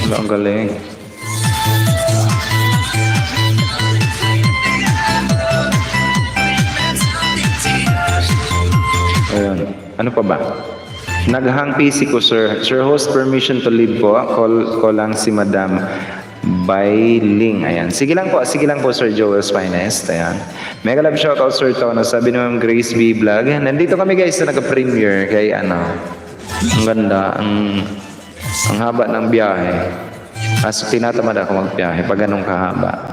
Wala, ang galing. Ayun. Ano pa ba? Naghang PC ko, sir. Sir, host permission to leave po. Call lang si Madam Bailing. Ayan. Sige lang po, Sir Joel's Finest. Ayan. Mega love shoutout, Sir Tono. Sabi ni Ma'am Grace B. Vlog. Nandito kami guys na nag-premiere kay ano. Ang ganda. Ang haba ng biyahe. Kaso tinatamad ako magbiyahe pag ganun kahaba.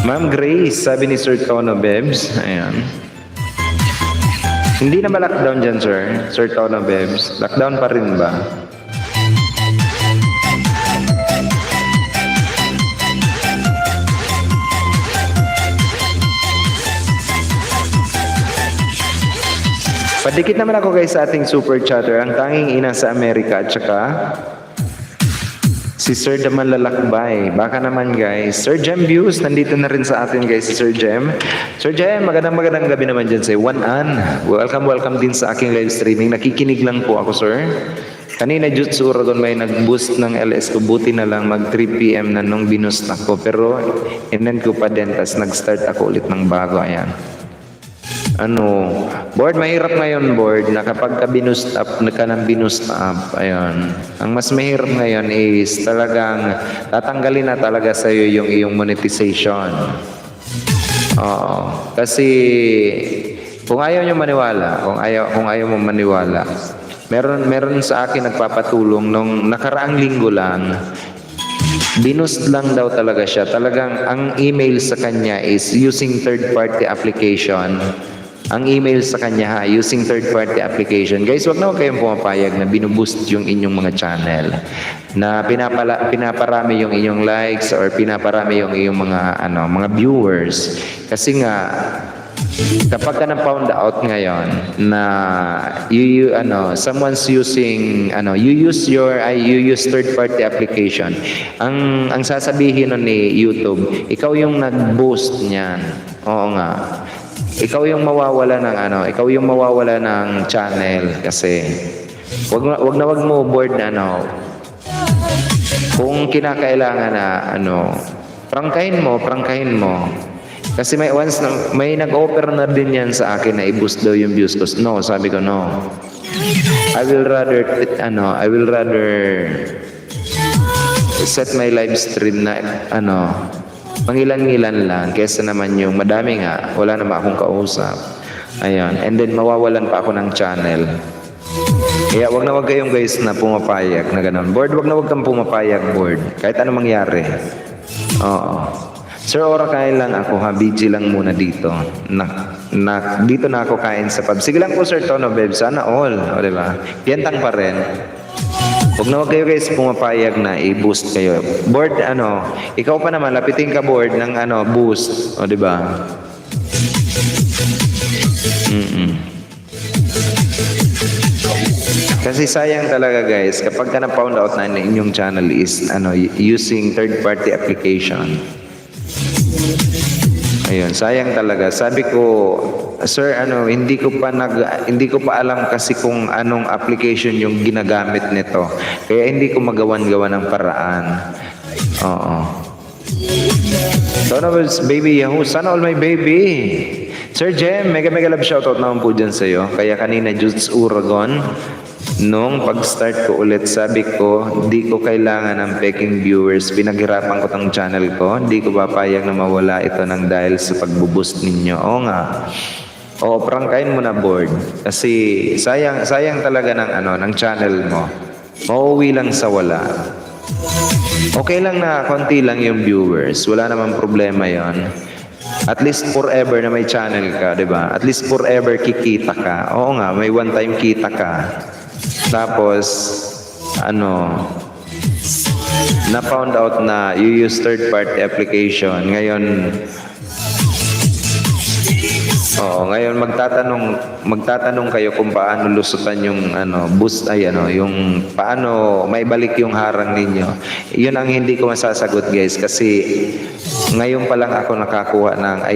Ma'am Grace, sabi ni Sir Tono Bebs. Ayan. Hindi na ba lockdown dyan, sir? Sir Tono Bebs. Lockdown pa rin ba? Padikit naman ako guys sa ating super chatter. Ang tanging ina sa Amerika at saka si Sir Daman Lalakbay. Baka naman guys. Sir Jem Views, nandito na rin sa atin guys si Sir Jem. Sir Jem, magandang gabi naman dyan sa One-An. Welcome din sa aking live streaming. Nakikinig lang po ako, sir. Kanina Jutsu Uragon may nag-boost ng LS ko. Buti na lang mag 3 PM na nung binoost ako. Pero inan ko pa din. Tapos nag-start ako ulit ng bago. Ayan. Board, mahirap ngayon, board, na kapag ka binoost up, binoost up, ayun. Ang mas mahirap ngayon is talagang tatanggalin na talaga sa iyo yung iyong monetization. Oo. Kasi Kung ayaw nyo maniwala, kung ayaw mo maniwala, meron sa akin nagpapatulong nung nakaraang linggo lang, binoost lang daw talaga siya. Talagang ang email sa kanya is using third-party application. Ang email sa kanya using third-party application. Guys, wag na kayong pumapayag na binuboost yung inyong mga channel. Na pinaparami yung inyong likes or pinaparami yung inyong mga viewers. Kasi nga, kapag ka na-found out ngayon na someone's using you use third party application, ang sasabihin nun ni YouTube, ikaw yung nag-boost niyan. Oo nga. Ikaw yung mawawala ng channel kasi wag mo board na kung kinakailangan na prangkahin mo. Kasi may nag-offer na din yan sa akin na i-boost daw yung views ko. No, sabi ko no. I will rather set my live stream na pangilan-ngilan lang kesa naman yung madami nga, wala naman akong kausap. Ayun. And then mawawalan pa ako ng channel. Kaya wag kayong guys na pumapayag na ganun. Board, wag kang pumapayag, board. Kahit ano mangyari. Oo. Sir, ora kain lang ako ha, BG lang muna dito. Dito na ako kain sa pub. Sige lang po Sir Tono, babe, sana all. O, diba? Piyentang pa rin. Huwag kayo guys pumapayag na i-boost kayo. Board, ikaw pa naman, lapitin ka board ng boost. O, diba? Kasi sayang talaga guys, kapag ka na-found out na inyong channel is using third-party application. Ayun, sayang talaga. Sabi ko, sir, hindi ko pa alam kasi kung anong application yung ginagamit nito. Kaya hindi ko magawan-gawa ng paraan. Oo. Sana baby Yahoo, sana all my baby. Sir Jem, mega love shoutout naman po dyan sa'yo. Kaya kanina, Judes Uragon, nung pag-start ko ulit, sabi ko, di ko kailangan ng peking viewers. Pinaghirapan ko tong channel ko. Di ko papayag na mawala ito ng dahil sa pagbuboost ninyo. Oo nga. Oo, prangkain mo na board. Kasi sayang talaga ng channel mo. Mauwi lang sa wala. Okay lang na konti lang yung viewers. Wala namang problema yon. At least forever na may channel ka, di ba? At least forever kikita ka. Oo nga, may one time kita ka. Tapos, na-found out na you use third-party application. Ngayon, magtatanong kayo kung paano lusutan yung boost yung paano maibalik yung harang ninyo. Yun ang hindi ko masasagot guys kasi ngayon pa lang ako nakakuha ng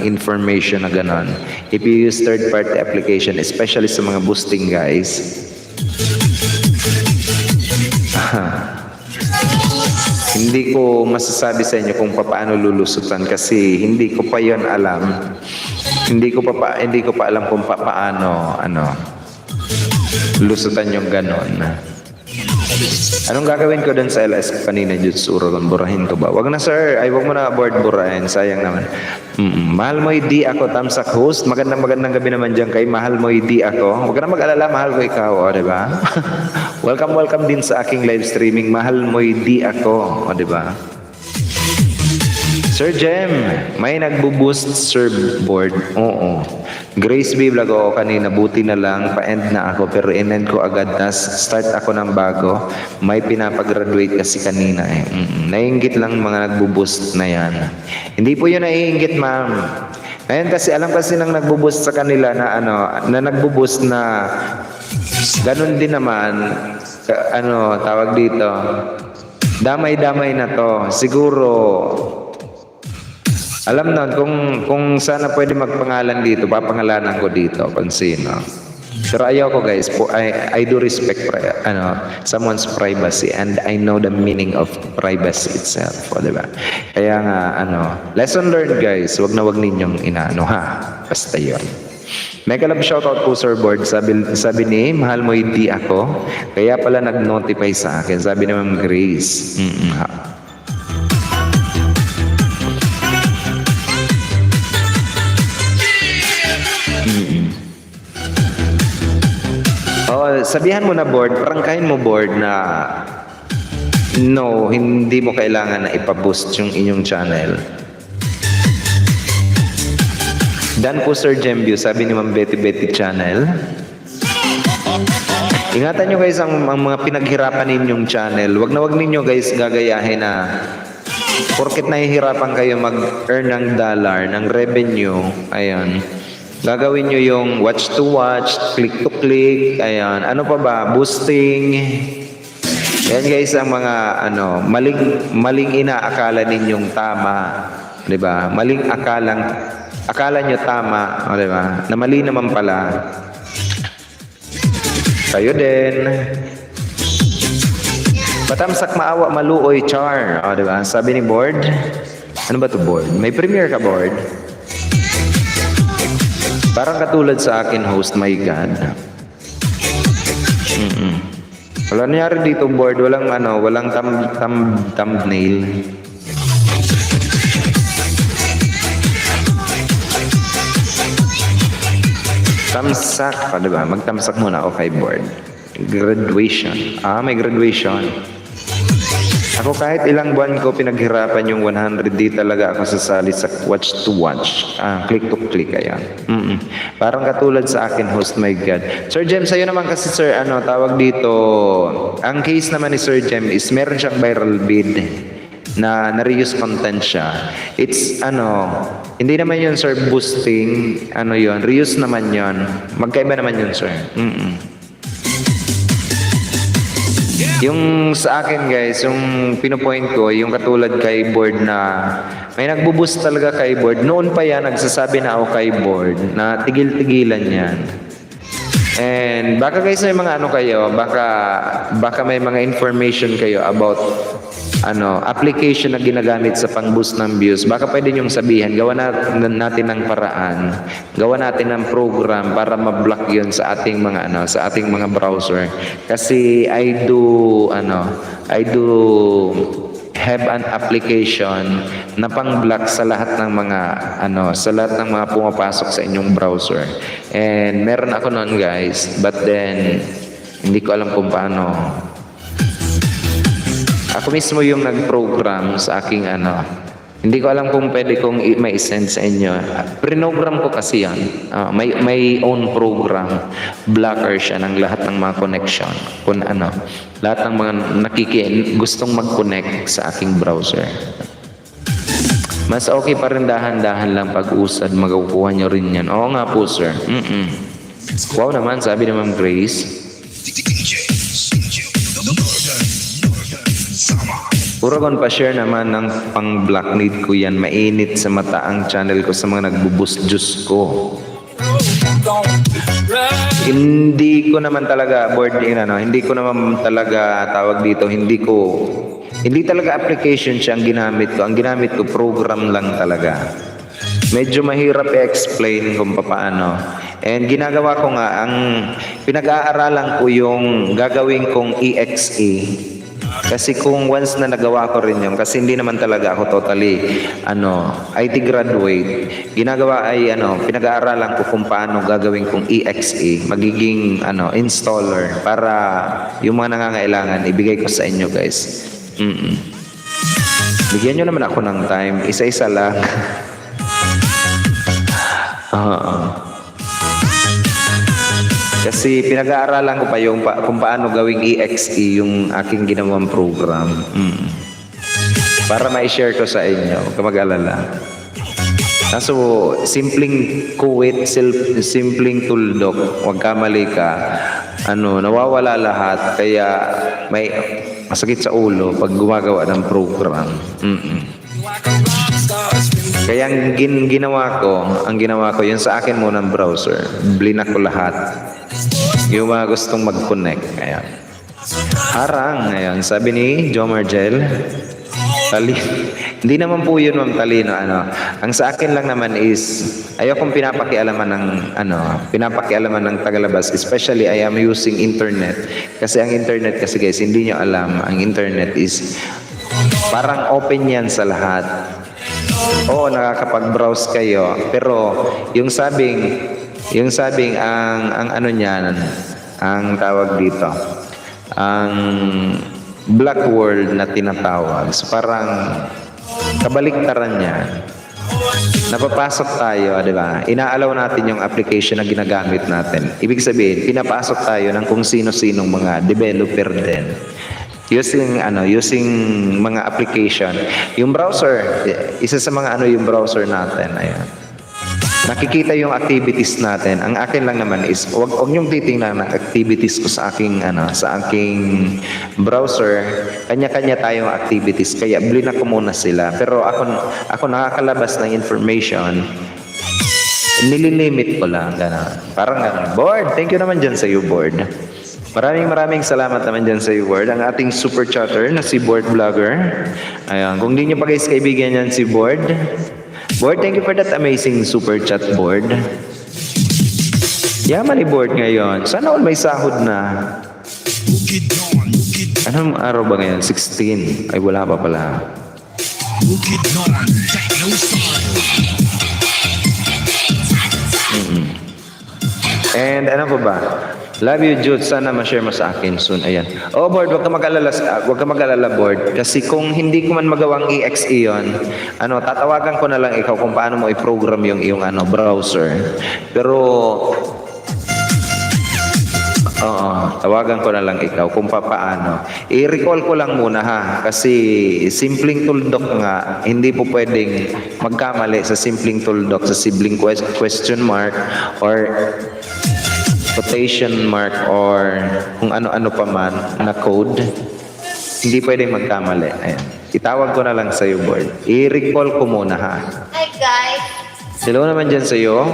information na ganon. If you use third party application, especially sa mga boosting guys, hindi ko masasabi sa inyo kung paano lulusutan kasi hindi ko pa yon alam. Hindi ko pa alam kung paano lusutan yung ganon. Anong gagawin ko dun sa LS kanina, Jutsu Uragon? Burahin ko ba? Wag na sir, wag mo na board burahin, sayang naman. Mahal mo hindi ako, Tamsak host. Magandang gabi naman dyan kay mahal mo hindi ako. Wag ka na mag-alala, mahal ko ikaw, diba? welcome din sa aking live streaming. Mahal mo hindi ako, diba? Sir Jem, may nagbo-boost surfboard. Oo. Grace B vlog ako kanina, buti na lang, pa-end na ako pero in-end ko agad, tas start ako ng bago. May pinapag-graduate kasi kanina eh. Naiinggit lang mga nagbo-boost na yan. Hindi po yun naiinggit ma'am. Ngayon kasi alam kasi nang nagbo-boost sa kanila na na nagbo-boost na ganun din naman, tawag dito, damay-damay na to. Siguro, alam nun, kung sana pwede magpangalan dito, papangalanan ko dito kung sino. Pero ayaw ko guys, I do respect someone's privacy and I know the meaning of privacy itself. Diba? Kaya nga, lesson learned guys, wag ninyong basta yun. Mega love shoutout po Sir Board. Sabi ni, mahal mo hindi ako. Kaya pala nag-notify sa akin. Sabi ni Ma'am Grace. sabihan mo na board, prangkahin mo board na no, hindi mo kailangan na ipaboost yung inyong channel. Dan po Sir Jembio, sabi ni Ma'am Betty Channel. Ingatan nyo guys ang mga pinaghirapan ninyong channel. Wag ninyo guys gagayahin na porket nahihirapan kayo mag-earn ng dollar, ng revenue, ayan. Gagawin nyo yung watch to watch, click to click, ayan. Ano pa ba? Boosting. Yan guys ang mga maling inaakala ninyong tama, 'di ba? Maling akala nyo tama, 'di ba? Na mali naman pala. Kayo din. Patamsak maawa maluoy char, 'di ba? Sabi ni board. Ano ba 'to board? May premiere ka board? Parang katulad sa akin host, my God. Wala nangyari dito board, walang thumbnail. Tamsak, diba? Magtamsak muna ako kay board. Graduation. May graduation. Ako kahit ilang buwan ko pinaghirapan yung 100, di talaga ako sasali sa watch to watch. Click to click, ayan. Parang katulad sa akin, host, my God. Sir Jem, sa'yo naman kasi sir, tawag dito, ang case naman ni Sir Jem is meron siyang viral bid na na-reuse content siya. It's, hindi naman yun, sir, boosting, yun, reuse naman yun. Magkaiba naman yun, sir. Yung sa akin guys, yung pinopoint ko, yung katulad kay board na may nagbuboost talaga kay board. Noon pa yan, nagsasabi na ako kay board na tigil-tigilan yan. And baka guys may mga kayo, baka may mga information kayo about application na ginagamit sa pang-boost ng views. Baka pwede niyong sabihin, gawa natin ng paraan, gawa natin ng program para ma-block 'yun sa ating mga sa ating mga browser. Kasi I do have an application na pang-block sa lahat ng mga sa lahat ng mga pumapasok sa inyong browser. And meron ako noon guys, but then hindi ko alam kung paano. Ako mismo yung nag-program sa aking Hindi ko alam kung pwede kong ma-send sa inyo. Prinogram ko kasi yan. May own program. Blocker siya ng lahat ng mga connection. Kung lahat ng mga gustong mag-connect sa aking browser. Mas okay pa rin dahan-dahan lang pag-usad. Magkukuha nyo rin yan. Oo nga po, sir. Wow naman, sabi ni Ma'am Grace. Uragon pa share naman ng pang-black need ko yan. Mainit sa mata ang channel ko sa mga nagbuboost juice ko. Hindi ko naman talaga hindi ko naman talaga tawag dito, hindi talaga application siya ang ginamit ko. Ang ginamit ko program lang talaga. Medyo mahirap i-explain kung paano. And ginagawa ko nga, ang pinag-aaralan ko yung gagawin kong EXE. Kasi kung once na nagawa ko rin yun, kasi hindi naman talaga ako totally IT graduate. Ginagawa ay pinag-aaralan ko kung paano gagawin kong EXE, magiging installer para yung mga nangangailangan ibigay ko sa inyo guys. Bigyan nyo naman ako ng time, isa-isa lang. Kasi pinag-aaralan ko pa yung kung paano gawing EXE yung aking ginawang program. Para ma-share ko sa inyo, kamag-alala. So, simpleng kuwit, simpleng tuldok, huwag kamali ka. Nawawala lahat, kaya may masakit sa ulo pag gumagawa ng program. Kaya ang ginawa ko, yung sa akin muna ng browser, blinak ko lahat. Yung mga gustong mag-connect. Ayan. Harang. Ayan. Sabi ni Jo Margel, hindi naman po yun, ma'am, talino. Ang sa akin lang naman is, ayokong pinapakialaman ng tagalabas. Especially, I am using internet. Kasi ang internet kasi guys, hindi nyo alam, ang internet is parang open yan sa lahat. Oo, nakakapag-browse kayo. Pero, yung sabing ang niyan, ang tawag dito, ang black world na tinatawag. So parang kabaliktaran niya. Napapasok tayo, di ba? Inaalaw natin yung application na ginagamit natin. Ibig sabihin, pinapasok tayo ng kung sino-sinong mga developer din. Using mga application. Yung browser, isa sa mga yung browser natin. Ayan. Nakikita yung activities natin. Ang akin lang naman is wag niyong titingnan na activities ko sa aking browser. Kanya-kanya tayong activities. Kaya blina ko muna sila. Pero ako nakakalabas ng information. Nililimit ko lang. Ganun. Parang ganun. Board, thank you naman dyan sa iyo, Board. Maraming salamat naman dyan sa iyo, Board. Ang ating super chatter na si Board Vlogger. Ayan. Kung di nyo pa guys kaibigan yan si Board. Board, thank you for that amazing super chat, Board. Yaman ni Board ngayon. Sana all may sahod na. Anong araw ba ngayon? 16. Ay, wala pa pala. And ano pa ba? Love you, Jude. Sana ma-share mo sa akin soon. Ayan. Oh, Board, wag ka mag-alala, Board. Kasi kung hindi ko man magawang EXE yun, tatawagan ko na lang ikaw kung paano mo i-program yung iyong browser. Pero, tawagan ko na lang ikaw kung paano. I-recall ko lang muna ha. Kasi simpleng tuldok nga, hindi po pwedeng magkamali sa simpleng tuldok, sa simpleng question mark, or quotation mark, or kung ano-ano pa man na code, hindi pwedeng magkamali. Ayan. Itawag ko na lang sa iyo, Board. I-recall ko muna ha. Hi guys. Hello naman dyan sa iyo.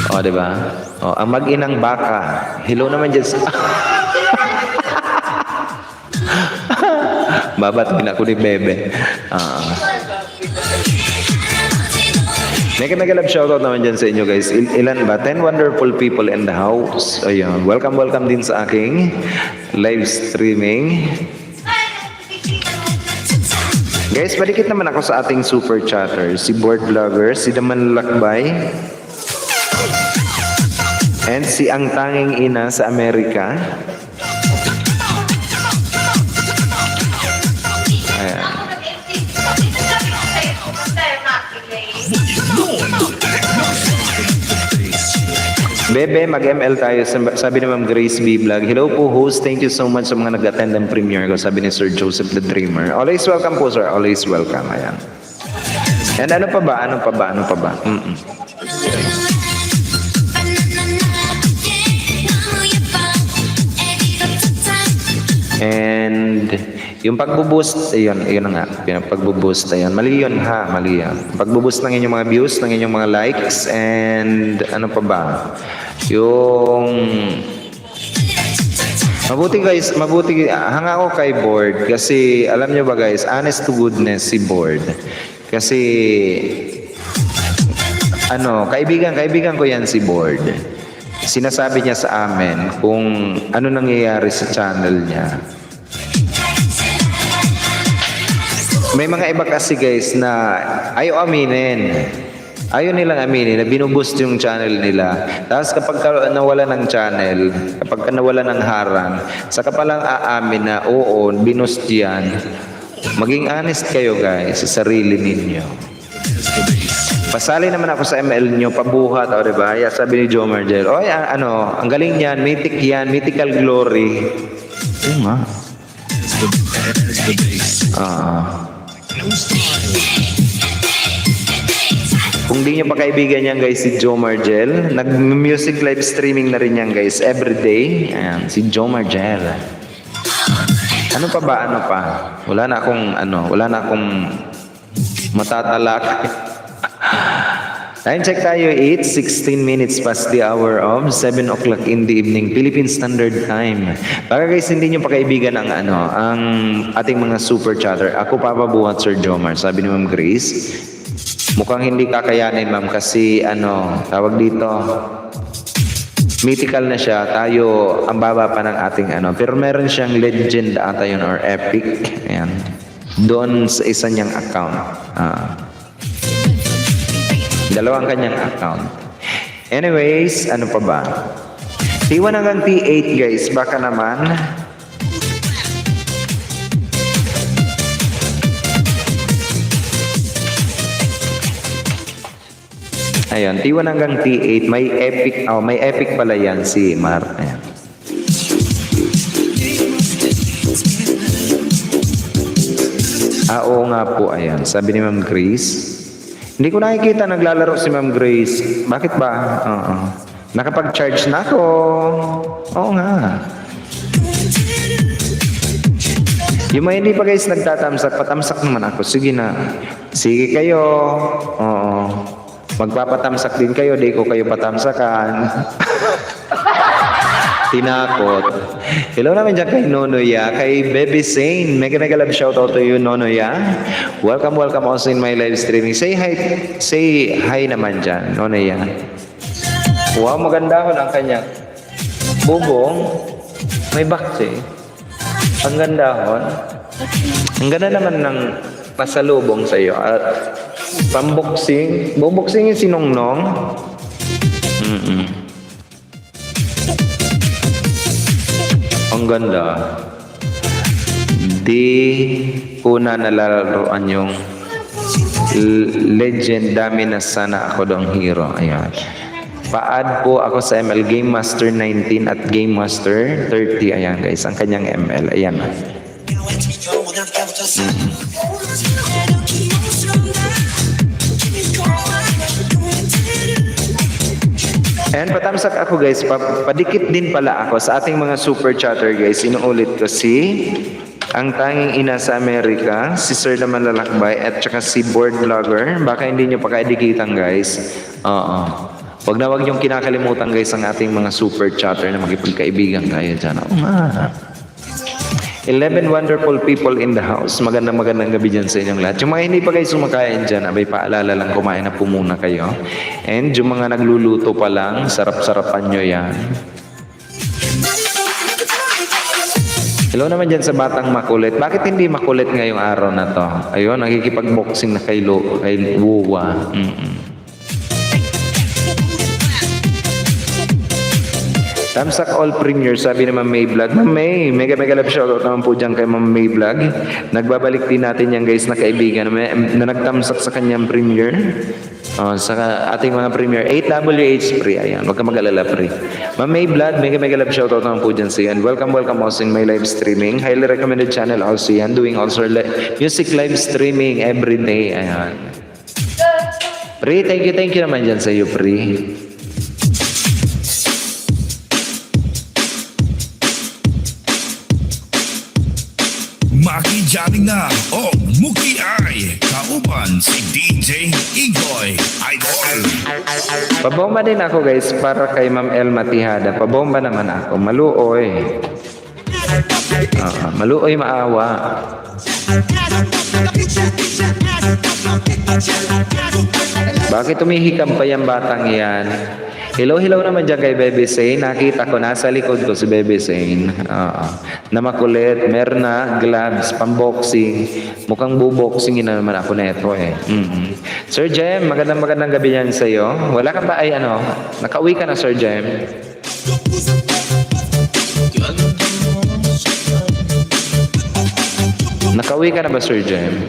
O, diba? O, ang mag-inang baka. Hello naman dyan sa... Babatin ako ni Bebe. Mega love shoutout naman dyan sa inyo guys. Ilan ba? 10 wonderful people in the house. Ayun. Welcome din sa aking live streaming. Guys, palikit naman ako sa ating super chatter. Si Board Vlogger, si Daman Lakbay, and si Ang Tanging Ina sa Amerika. Ayan. Bebe, mag-ML tayo. Sabi ni Ma'am Grace B. Vlog. Hello po, host. Thank you so much sa mga nag-attend ng premiere ko. Sabi ni Sir Joseph the Dreamer. Always welcome po, sir. Always welcome. Ayan. And ano pa ba? And yung pagbo-boost, ayun na nga. Yung pagbo-boost, ayun. Mali yun. Pagbo-boost ng inyong mga views, ng inyong mga likes, and ano pa ba? Yung mabuti hanga ako kay Board kasi alam nyo ba guys, honest to goodness si Board. Kasi kaibigan ko yan si Board. Sinasabi niya sa amin kung ano nangyayari sa channel niya. May mga iba kasi guys na ayaw nilang aminin na binuboost yung channel nila. Tapos kapag nawala ng channel, kapag nawala ng harang, saka palang aamin na oo, binoost yan. Maging honest kayo guys sa sarili ninyo. Pasali naman ako sa ML nyo, pabuhat, o diba? Sabi ni Joe Margel, oy, ang galing yan, mythical glory. Oo nga. Kung di nyo pa kaibigan yan guys, si Joe Margel, nag-music live streaming na rin yan guys, everyday. Ayan, si Joe Margel. Ano pa ba? Wala na akong matatalak. Time check tayo, 8:16 minutes past the hour of 7 o'clock in the evening, Philippine Standard Time. Baka guys, hindi nyo pa kaibigan ang ating mga super chatter. Ako papabuhat, Sir Jomar. Sabi ni Ma'am Grace, mukhang hindi kakayanin, ma'am, kasi tawag dito, mythical na siya. Tayo, ang baba pa ng ating pero meron siyang legend ata yun, or epic. Ayan. Doon sa isa niyang account. Dalawang kanyang account. Anyways, ano pa ba? T1 hanggang T8 guys, baka naman. Ayun, T1 hanggang T8, may epic pala yan si Mar. Ayan. Oo nga po, ayan. Sabi ni Ma'am Grace. Hindi ko nakikita naglalaro si Ma'am Grace. Bakit ba? Oo. Nakapag-charge na ako. Oo nga. Yung mga hindi pa guys nagtatamsak, patamsak naman ako. Sige na. Sige kayo. Oo. Magpapatamsak din kayo, di ko kayo patamsakan. Tinakot. Hello naman dyan kay Nonoya, kay Baby Sane. Mega love shoutout to you, Nonoya. Welcome also in my live streaming. Say hi naman dyan, Nonoya. Wow, maganda ko ang kanya. Bubong. May bakse. Ang ganda ko. Ang ganda naman ng pasalubong sa iyo. At pamboxing. Buboxing yung sinongnong. Ang ganda. Di ko na nalalaroan yung legend. Dami na sana ako dong hero. Ayan. Pa-add po ako sa ML Game Master 19 at Game Master 30. Ayan guys, ang kanyang ML. Ayan. And patamsak ako guys, padikit din pala ako sa ating mga super chatter guys. Inuulit ko ang tanging ina sa Amerika, si Sir Laman Lalakbay at saka si board vlogger. Baka hindi nyo pa kaidikitan guys. Oo. Wag na wag yung kinakalimutan guys ang ating mga super chatter na magipagkaibigan kayo dyan. Oo nga. 11 wonderful people in the house. Magandang gabi dyan sa inyong lahat. Yung mga hindi pa guys sumakain dyan, abay paalala lang, kumain na po muna kayo. And yung mga nagluluto pa lang, sarap-sarapan nyo yan. Hello naman dyan sa batang makulit. Bakit hindi makulit ngayong araw na to? Ayun, nakikipag-boxing na kay Wuwa. Tamsak all premiere, sabi ni Ma'am May Vlog. Ma'am May, mega love shoutout naman po dyan kay Ma'am May Vlog. Nagbabalik din natin yan guys na kaibigan na nagtamsak sa kanyang premiere. Sa ating mga premiere. 8WH free. Ayan, wag ka mag-alala free. Ma'am May Vlog, mega love shoutout naman po dyan sa yan. Welcome also in my live streaming. Highly recommended channel also yan. Doing also music live streaming every day. Ayan. Pri, thank you naman dyan sa iyo, Pri. Makijaling na o Muki ay kauban si DJ Igoy Idol. Pabomba din ako guys para kay Ma'am Elma Tihada. Pabomba naman ako. Maluoy. Maluoy maawa. Bakit tumihikam pa yung batang yan? Hello naman dyan kay Baby Sane. Nakita ko, nasa likod ko si Baby Sane. Na makulit, meron na gloves, pamboxing. Mukhang buboxing na naman ako neto eh. Sir Jem, magandang gabi yan sa'yo. Wala ka ba nakauwi ka na Sir Jem? Nakauwi ka na ba Sir Jem?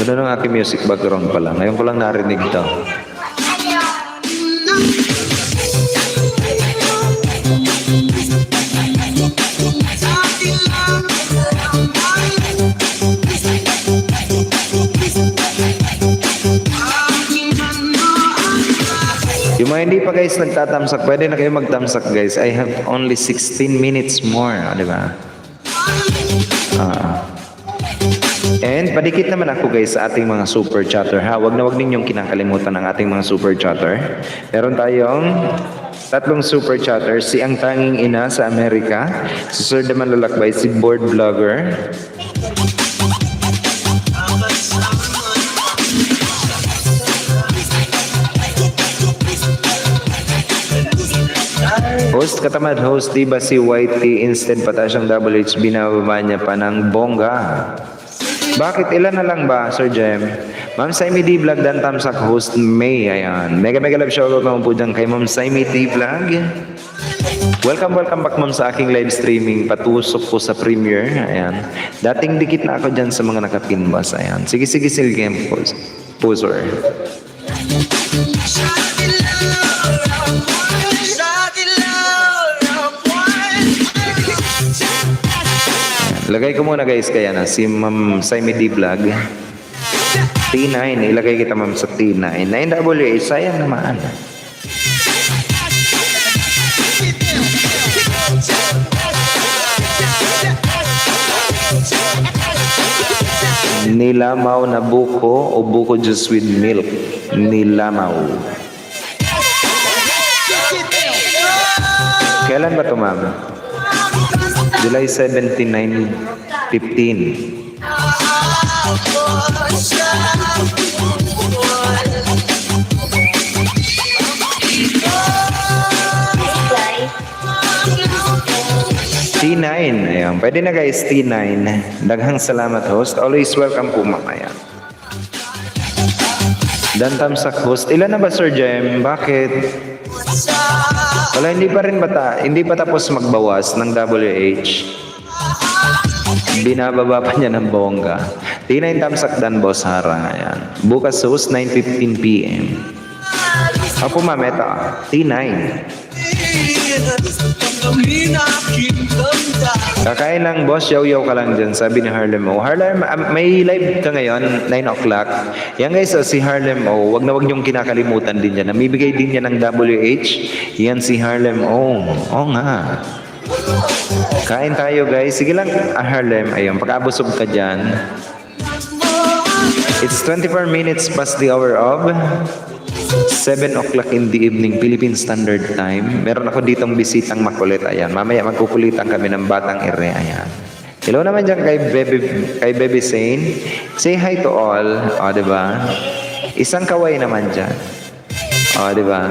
Ganda ng aking music background pala. Ngayon ko lang narinig ito. Yung mga hindi pa guys nagtatamsak, pwede na kayo magtamsak guys. I have only 16 minutes more. Di ba? And padikit naman ako guys sa ating mga super chatter ha. Wag na wag ninyong kinakalimutan ang ating mga super chatter. Meron tayong 3 super chatter. Si ang tanging ina sa Amerika, si Sir Laman Lalakbay, si board vlogger. Host, katamad host, di ba si Whitey instead pataas ang double H, binababa niya pa ng bongga? Bakit? Ilan na lang ba, Sir Jem? Ma'am Saimi D Vlog, Dan Tamsak, host May, ayan. Mega love shoutout naman po dyan kay Ma'am Saimi D Vlog. Welcome back ma'am sa aking live streaming. Patusok po sa premiere, ayan. Dating dikit na ako dyan sa mga nakapinbas, ayan. Sige, silgem po, sir. Lagay ko muna guys kaya na si Ma'am Saimi D Vlog. T9, ilagay kita ma'am sa T9. 9WA, sayang naman. Nilamaw na buko o buko juice with milk. Nilamaw. Kailan ba ito ma'am? July 17, 15. T9. Ayan. Pwede na guys, T9. Daghang salamat host. Always welcome po mamaya. Dan Tamsak host. Ilan na ba Sir Jem? Bakit? Wala, hindi pa rin bata. Hindi pa tapos magbawas ng WH. Binababa pa niya ng bongga. T9 Tamsak Dan Boss Harang. Ayan. Bukas host 9:15 PM. Ako ma'am, ito. T9. Kakain lang boss, yaw-yaw ka lang dyan, sabi ni Harlem O. Harlem, may live ka ngayon, 9 o'clock. Yan guys, si Harlem O, wag niyong kinakalimutan din yan. Namibigay din yan ng WH. Yan si Harlem O. Oo nga. Kain tayo guys. Sige lang, Harlem. Ayun, pagkabusog ka dyan. It's 24 minutes past the hour of 7 o'clock in the evening, Philippine Standard Time. Meron ako ditong bisitang makulit. Ayan, mamaya magkukulitan kami ng Batang Ere. Ayan. Hello naman dyan kay Baby Sane. Say hi to all. O, diba? Isang kaway naman dyan. O, diba?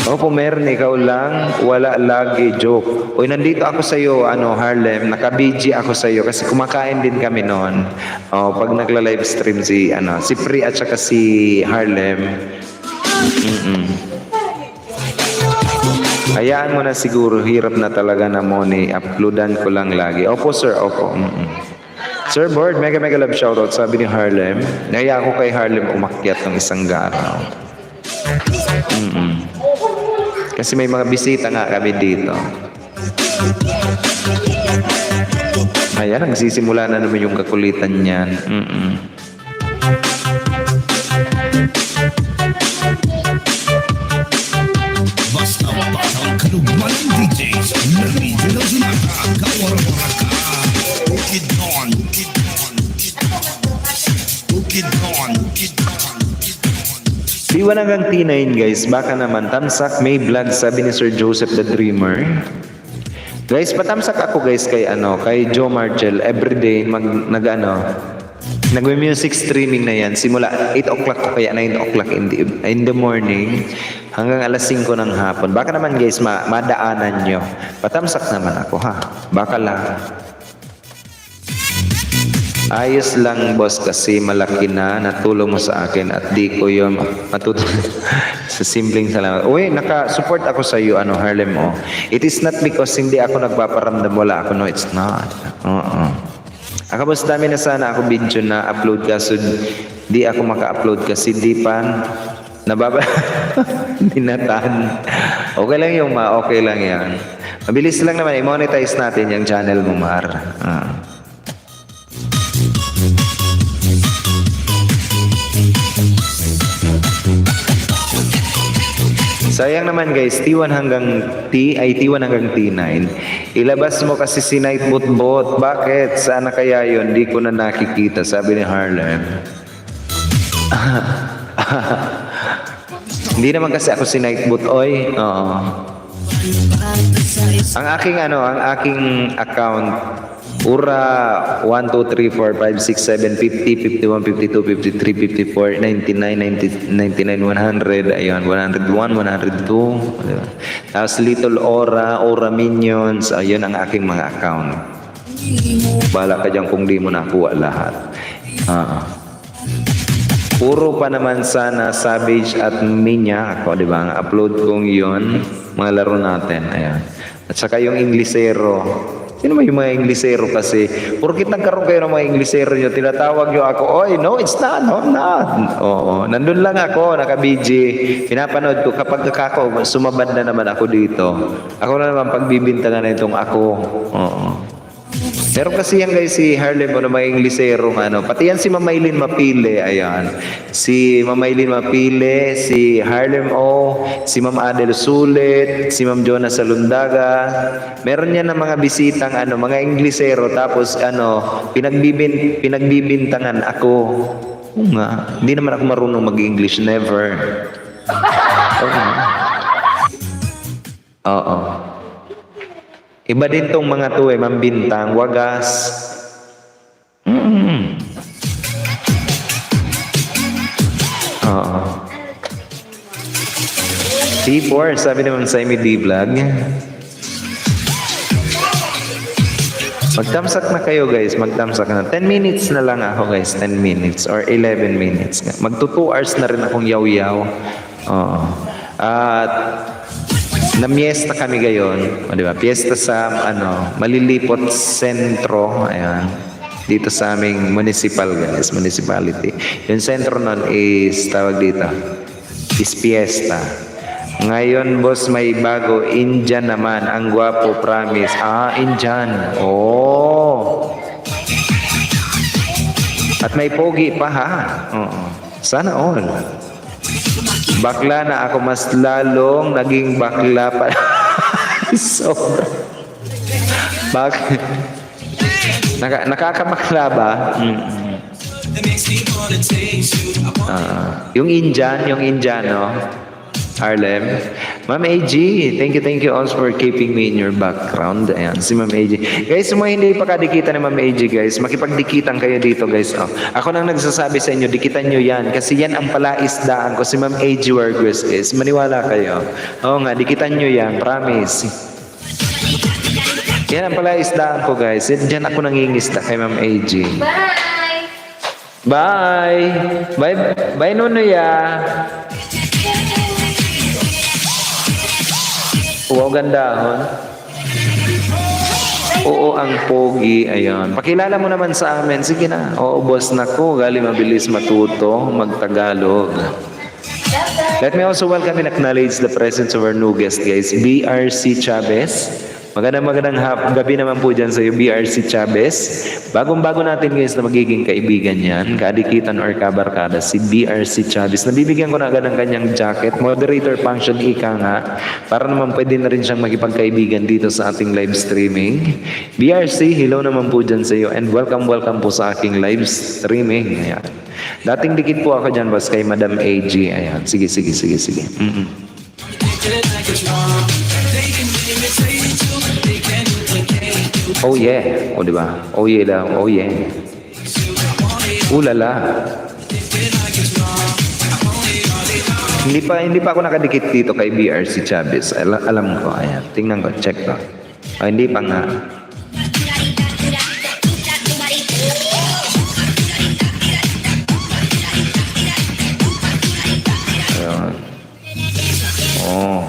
Opo, meron ikaw lang, wala lagi, joke. Uy, nandito ako sa iyo, Harlem, naka-BG ako sa iyo kasi kumakain din kami noon. Oh, pag nagla-live stream si Pri at saka si Harlem. Hayaan mo na siguro, hirap na talaga na money, uploadan ko lang lagi. Opo, sir, opo. Sir Board, mega love shoutout, sabi ni Harlem. Naya ako kay Harlem umakyat ng isang garaw. Kasi may mga bisita nga kami dito. Ayan, nagsisimula na naman yung kakulitan niyan. Basta patang kalugman ng DJs. Narinig na sumaka, kawara-wara ka. Bukid on, bukid on, bukid on, bukid on. T1 hanggang T9 guys, baka naman Tamsak may vlog, sabi ni Sir Joseph the Dreamer. Guys, patamsak ako guys kay Joe Marchel everyday nagme-music streaming na yan simula 8 o'clock o kaya 9 o'clock in the morning hanggang alas 5 ng hapon. Baka naman guys madaanan nyo. Patamsak naman ako ha. Baka lang. Ayos lang boss kasi malaki na natulong mo sa akin at di ko yun matutulong sa simpleng salamat. Uy, naka-support ako sa iyo Harlem O. It is not because hindi ako nagpaparamdam, wala ako, no, it's not. Ako boss, dami na sana ako video na upload kaso di ako maka-upload kasi di pa dinatan. Okay lang yung okay lang yan. Mabilis lang naman, i-monetize natin yung channel mo, Mar. Sayang naman guys, T1 hanggang T9. Ilabas mo kasi si Night Bot. Bakit? Sana kaya yun? Di ko na nakikita, sabi ni Harlem. Hindi naman kasi ako si Night Bot, oy. Oo. Ang aking account Ura 1, 2, 3, 4, 5, 6, 7, 50, 51, 52, 53, 54, 99, 99, 100, ayun, 101, 102. Diba? Tapos Little Aura, Aura Minions, ayun ang aking mga account. Bahala ka dyan kung di mo nakuha lahat. Puro pa naman sana Savage at Minya ako, di ba? Upload kong yun, mga laro natin. Ayan. At saka yung Inglesero. Sino ba yung mga Inglesero kasi? Porkit nagkaroon kayo ng mga Inglesero nyo, tinatawag nyo ako, oy, no, it's not, no, not. Oo, nandun lang ako, naka-BG. Pinapanood ko, kapag ako, sumabad na naman ako dito. Ako na naman pagbibintangan na itong ako. Oo. Pero kasi yan guys, si Harlem o na may Inglesero, pati yan si Mamaylin Mapile, ayan. Si Mamaylin Mapile, si Harlem O, si Ma'am Adel Sulit, si Ma'am Jonah Salundaga. Meron yan ng mga bisitang mga Inglesero, tapos pinagbibintangan ako. Oo nga, hindi naman ako marunong mag-English, never. Oo. Iba din tong mga to Ma'am Bintang, Wagas. Oo. T4, sabi naman sa MD Vlog. Magtamsak na kayo guys, magtamsak na. 10 minutes na lang ako guys, 10 minutes or 11 minutes. Magto 2 hours na rin akong yaw-yaw. Oo. At namiesta kami gayon, di ba? Fiesta sa Malilipot Sentro, ayan. Dito sa aming municipal guys, municipality. Yung sentro nun is tawag dito, is Fiesta. Ngayon boss may bago, Indian naman, ang gwapo, promise. Indian. Oh. At may pogi pa ha. Oo. Sana all. Bakla na ako, mas lalong naging bakla pa. Sobra. Nakakabakla ba? Yung Indiano, Harlem. Ma'am AG, thank you also for keeping me in your background. Ayan, si Ma'am AG. Guys, hindi pa kadikitan ni Ma'am AG, guys. Makipagdikitan kayo dito, guys. Oh. Ako nang nagsasabi sa inyo, dikitan nyo yan. Kasi yan ang palaisdaan ko. Si Ma'am AG Wargos is. Maniwala kayo. Oo nga, dikitan nyo yan. Promise. Yan ang palaisdaan ko, guys. Diyan ako nangingisda kay Ma'am AG. Bye! Bye, Nunuya! Wow, gandahon. Oo, ang pogi. Ayan. Pakilala mo naman sa amin. Sige na. Oo, boss na ko. Gali mabilis matuto. Magtagalog. Let me also welcome and acknowledge the presence of our new guest, guys. BRC Chavez. Magandang gabi naman po dyan sa iyo, BRC Chavez. Bagong-bago natin guys na magiging kaibigan yan, kadikitan or kabarkada, si BRC Chavez. Nabibigyan ko na agad ng kanyang jacket, moderator function ika nga, para naman pwede na rin siyang magipagkaibigan dito sa ating live streaming. BRC, hello naman po dyan sa iyo and welcome po sa aking live streaming. Ayan. Dating dikit po ako dyan, boss, kay Madam AG. Ayan. Sige. Oh yeah. O diba? Oh yeah lang. Oh yeah. Ulala. Hindi pa ako nakadikit dito kay BRC Chavez. Alam ko. Ayan. Tingnan ko. Check ko. Hindi pa nga. Ayan. Oh.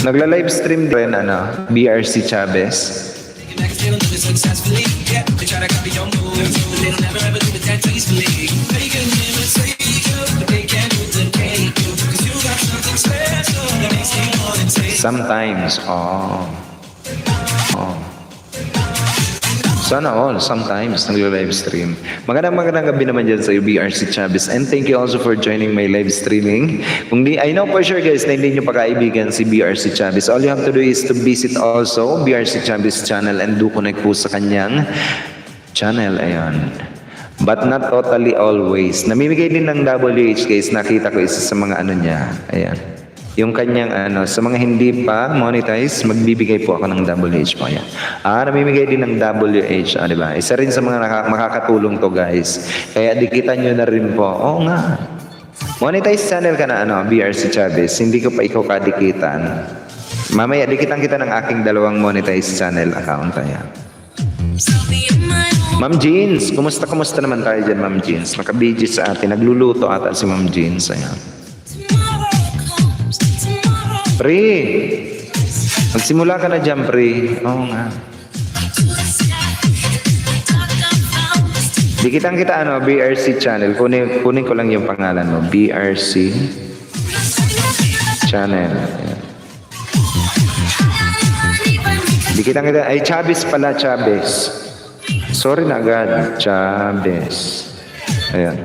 Nagla-live stream din BRC Chavez. Sometimes. Oh. Sana all, sometimes, nagla-live stream. Magandang gabi naman dyan sa BRC Chavez. And thank you also for joining my live streaming. I know for sure guys na hindi nyo pagkaibigan si BRC Chavez. All you have to do is to visit also BRC Chavez channel and do connect po sa kanyang channel. Ayan. But not totally always. Namimigay din ng WH guys. Nakita ko isa sa mga ano niya. Ayan. Yung kanyang sa mga hindi pa monetize, magbibigay po ako ng WH po. Ayan. Namimigay din ng WH, di ba? Isa rin sa mga makakatulong to guys. Kaya dikitan nyo na rin po. Oo nga. Monetize channel ka na BRC Chavez. Hindi ko pa ikaw kadikitan. Mamaya, dikitan kita ng aking dalawang monetize channel account. Ayan. Ma'am Jeans, kumusta naman tayo dyan, Ma'am Jeans? Nakabidyo sa atin. Nagluluto ata si Ma'am Jeans. Ayan. Pre, magsimula ka na dyan, pre. Oo nga. Dikitan kita BRC channel. Kunin ko lang yung pangalan mo. BRC channel. Ayan. Dikitan kita. Ay, Chavez pala, Chavez. Sorry na agad. Chavez. Ayan.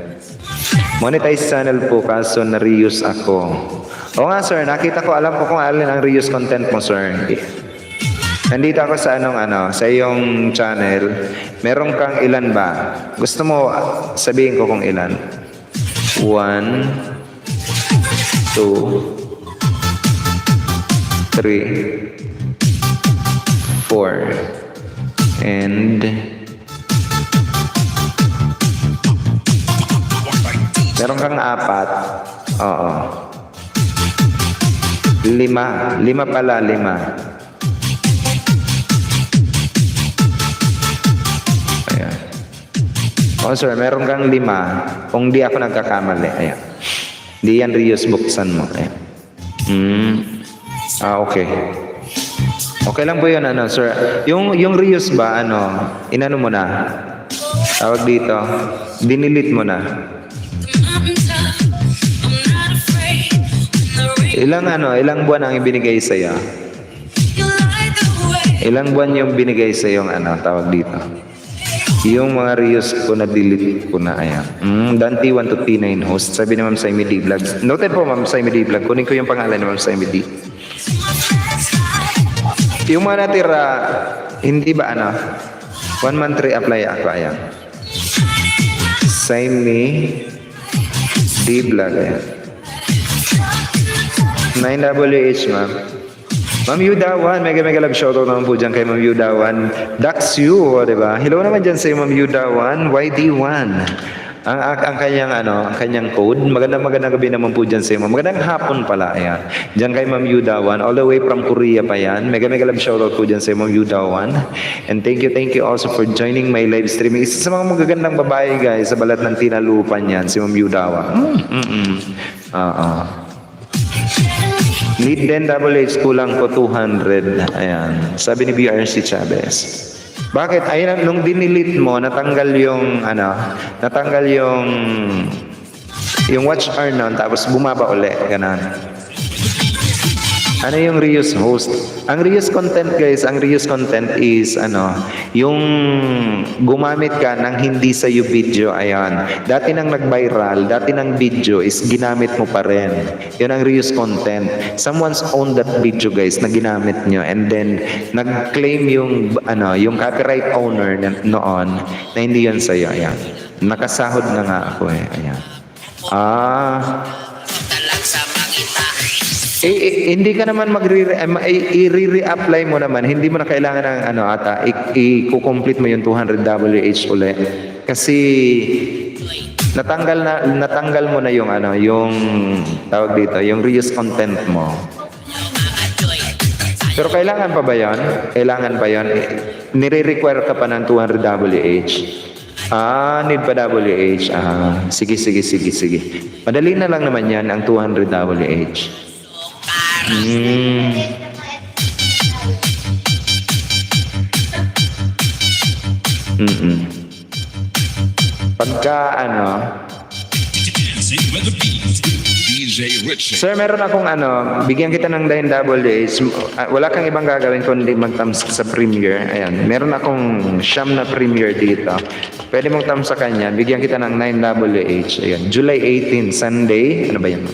Monetize channel po, kaso na-reuse ako. Oo nga sir, nakita ko, alam ko kung alin ang reuse content mo sir. Nandito ako sa sa iyong channel. Meron kang ilan ba? Gusto mo sabihin ko kung ilan? 1, 2, 3, 4, and meron kang 4. Oo. 5 pala. Ayan. Oh sir, meron kang 5. Kung di ako nagkakamali. Ayan. Di yan reuse, buksan mo. Ayan. Okay. Okay lang po yun, sir. Yung reuse ba, inano mo na? Tawag dito. Dinilit mo na. Ilang buwan ang ibinigay sa iyo? Ilang buwan yung binigay sa yung tawag dito? Yung mga reuse ko na delete ko na. Ayan. Dante 1 to T9 host. Sabi ni Ma'am Saimi D Vlog. Noted po Ma'am Saimi D Vlog. Kunin ko yung pangalan ni Ma'am Saimi D. Yung mga natira, hindi ba 1 month re-apply ako. Ayan. Saimi D Vlog. Ayan. 9WH, ma'am. Ma'am Yudawan, mega love shoutout naman po dyan kay Ma'am Yudawan. Dax you, di ba? Hello naman dyan sa Ma'am Yudawan, YD1. Ang kanyang code. Magandang gabi naman po dyan sa ma'am. Magandang hapon pala, ayan. Dyan kay Ma'am Yudawan, all the way from Korea pa yan. Mega love shoutout po dyan sa Ma'am Yudawan. And thank you also for joining my live streaming. Isa sa mga magagandang babae, guys, sa balat ng tinalupan yan, si Ma'am Yudawan. Need din WH, kulang ko 200. Ayan. Sabi ni BRC Chavez. Bakit? Ayun, nung dinilit mo, natanggal yung watch hour nun, tapos bumaba uli. Ganun. Ano yung reuse host? Ang reuse content guys, is yung gumamit ka ng hindi sa iyo video. Ayan. Dati nang nag-viral, dati nang video is ginamit mo pa rin. Yun ang reuse content. Someone's owned that video guys na ginamit nyo and then nag-claim yung copyright owner noon na hindi yun sa iyo. Ayan. Nakasahod na nga ako eh. Ayan. Hindi ka naman i-re-apply mo naman. Hindi mo na kailangan ng i-complete mo yung 200 WH ulit. Kasi natanggal mo na yung tawag dito, yung reuse content mo. Pero kailangan pa ba 'yon? Kailangan pa 'yon. Nire-require ka pa ng 200 WH. Need pa WH. Sige. Madali na lang naman 'yan ang 200 WH. Pagka DJ Richie. Sir, meron akong bigyan kita ng dahil double days. Wala kang ibang gagawin kundi mag-thumbs sa premiere. Ayan, meron akong siyam na premiere dito. Pwede mong thumbs sa kanya. Bigyan kita ng 9WH. Ayan, July 18, Sunday. Ano ba yan?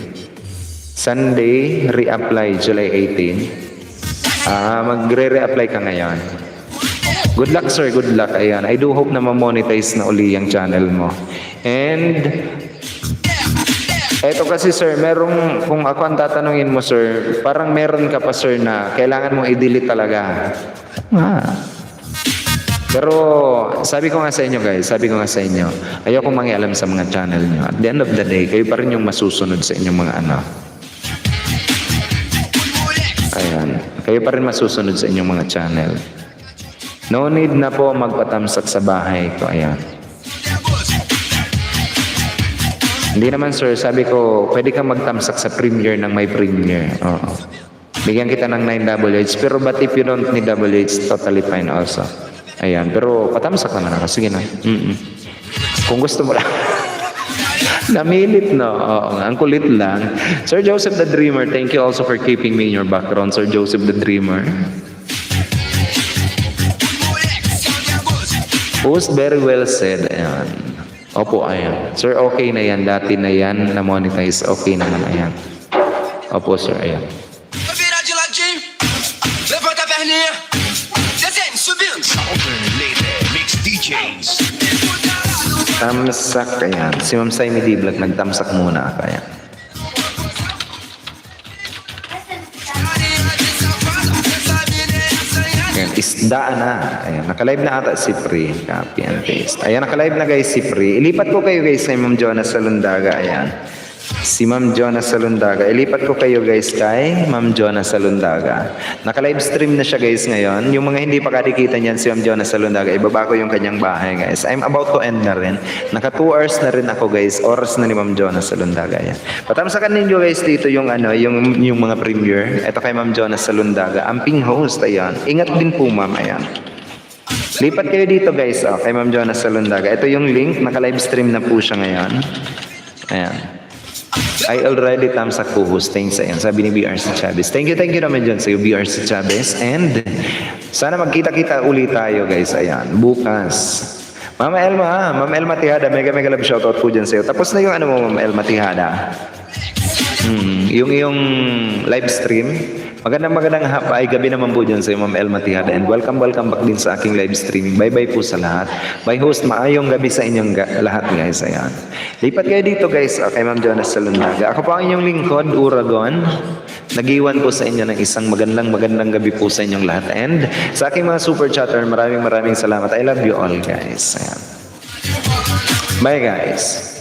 Sunday, reapply, July 18. Magre-reapply ka ngayon. Good luck, sir. Good luck. Ayan, I do hope na ma-monetize na uli yung channel mo. And eto kasi sir, kung ako ang tatanungin mo sir, parang meron ka pa sir na kailangan mong i-delete talaga. Pero sabi ko nga sa inyo guys, ayoko mangialam sa mga channel nyo. At the end of the day, kayo pa rin yung masusunod sa inyong mga Ayan, kayo pa rin masusunod sa inyong mga channel. No need na po magpatamsak sa bahay ko. Ayan. Hindi naman sir, sabi ko, pwede kang magtamsak sa premiere ng may premiere. Oo. Bigyan kita ng 9WH, pero but if you don't need WH, totally fine also. Ayan, pero patamsak naman ako. Sige na. Kung gusto mo lang. Namilit, no? Oo, ang kulit lang. Sir Joseph the Dreamer, thank you also for keeping me in your background, Sir Joseph the Dreamer. Post very well said. Ayan. Opo, ayan. Sir, okay na yan. Dati na yan. Na-monetize. Okay naman, ayan. Opo, sir, ayan. Virar de ladinho, levanta a perninha, descendo, subindo. Mix DJs. Tamsak, ayan. Si Ma'am Saimi Diblat, nagtamsak muna. Ayan. Ayan, isdaan na. Ayan, nakalive na ata si Pri. Copy and paste. Ayan, nakalive na guys si Pri. Ilipat ko kayo guys kay Ma'am Jonas Salundaga. Ayan. Si Ma'am Jonas Salundaga. Ilipat ko kayo guys kay Ma'am Jonas Salundaga. Naka-live stream na siya guys ngayon. Yung mga hindi pa kadikita niyan si Ma'am Jonas Salundaga, ibaba ko yung kanyang bahay guys. I'm about to end na rin. Naka 2 hours na rin ako guys. Oras na ni Ma'am Jonas Salundaga. Ayan. Patamsakan ninyo guys dito yung yung mga premiere. Ito kay Ma'am Jonas Salundaga. Amping host. Ayan. Ingat din po ma'am. Ayan. Lipat kayo dito guys kay Ma'am Jonas Salundaga. Ito yung link. Naka-live stream na po siya ngayon. Ayan. I already tamsak po hosting sa yan. Sabi ni BRC Chavez. Thank you naman dyan sa iyo, BRC Chavez. And sana magkita-kita ulit tayo guys. Ayan, bukas. Mama Elma Tihada, mega love shoutout po dyan sa iyo. Tapos na yung mo, Mama Elma Tihada. Yung live stream. Magandang ay gabi naman po dyan sa iyo, Ma'am Elma Tihada. And welcome back din sa aking live streaming. Bye-bye po sa lahat. Bye host, maayong gabi sa inyong lahat guys. Ayan. Lipat kayo dito guys kay Ma'am Jonas Salundaga. Ako po ang inyong lingkod, Uragon. Nag-iwan po sa inyo ng isang magandang gabi po sa inyong lahat. And sa aking mga super chatter, maraming salamat. I love you all guys. Ayan. Bye guys.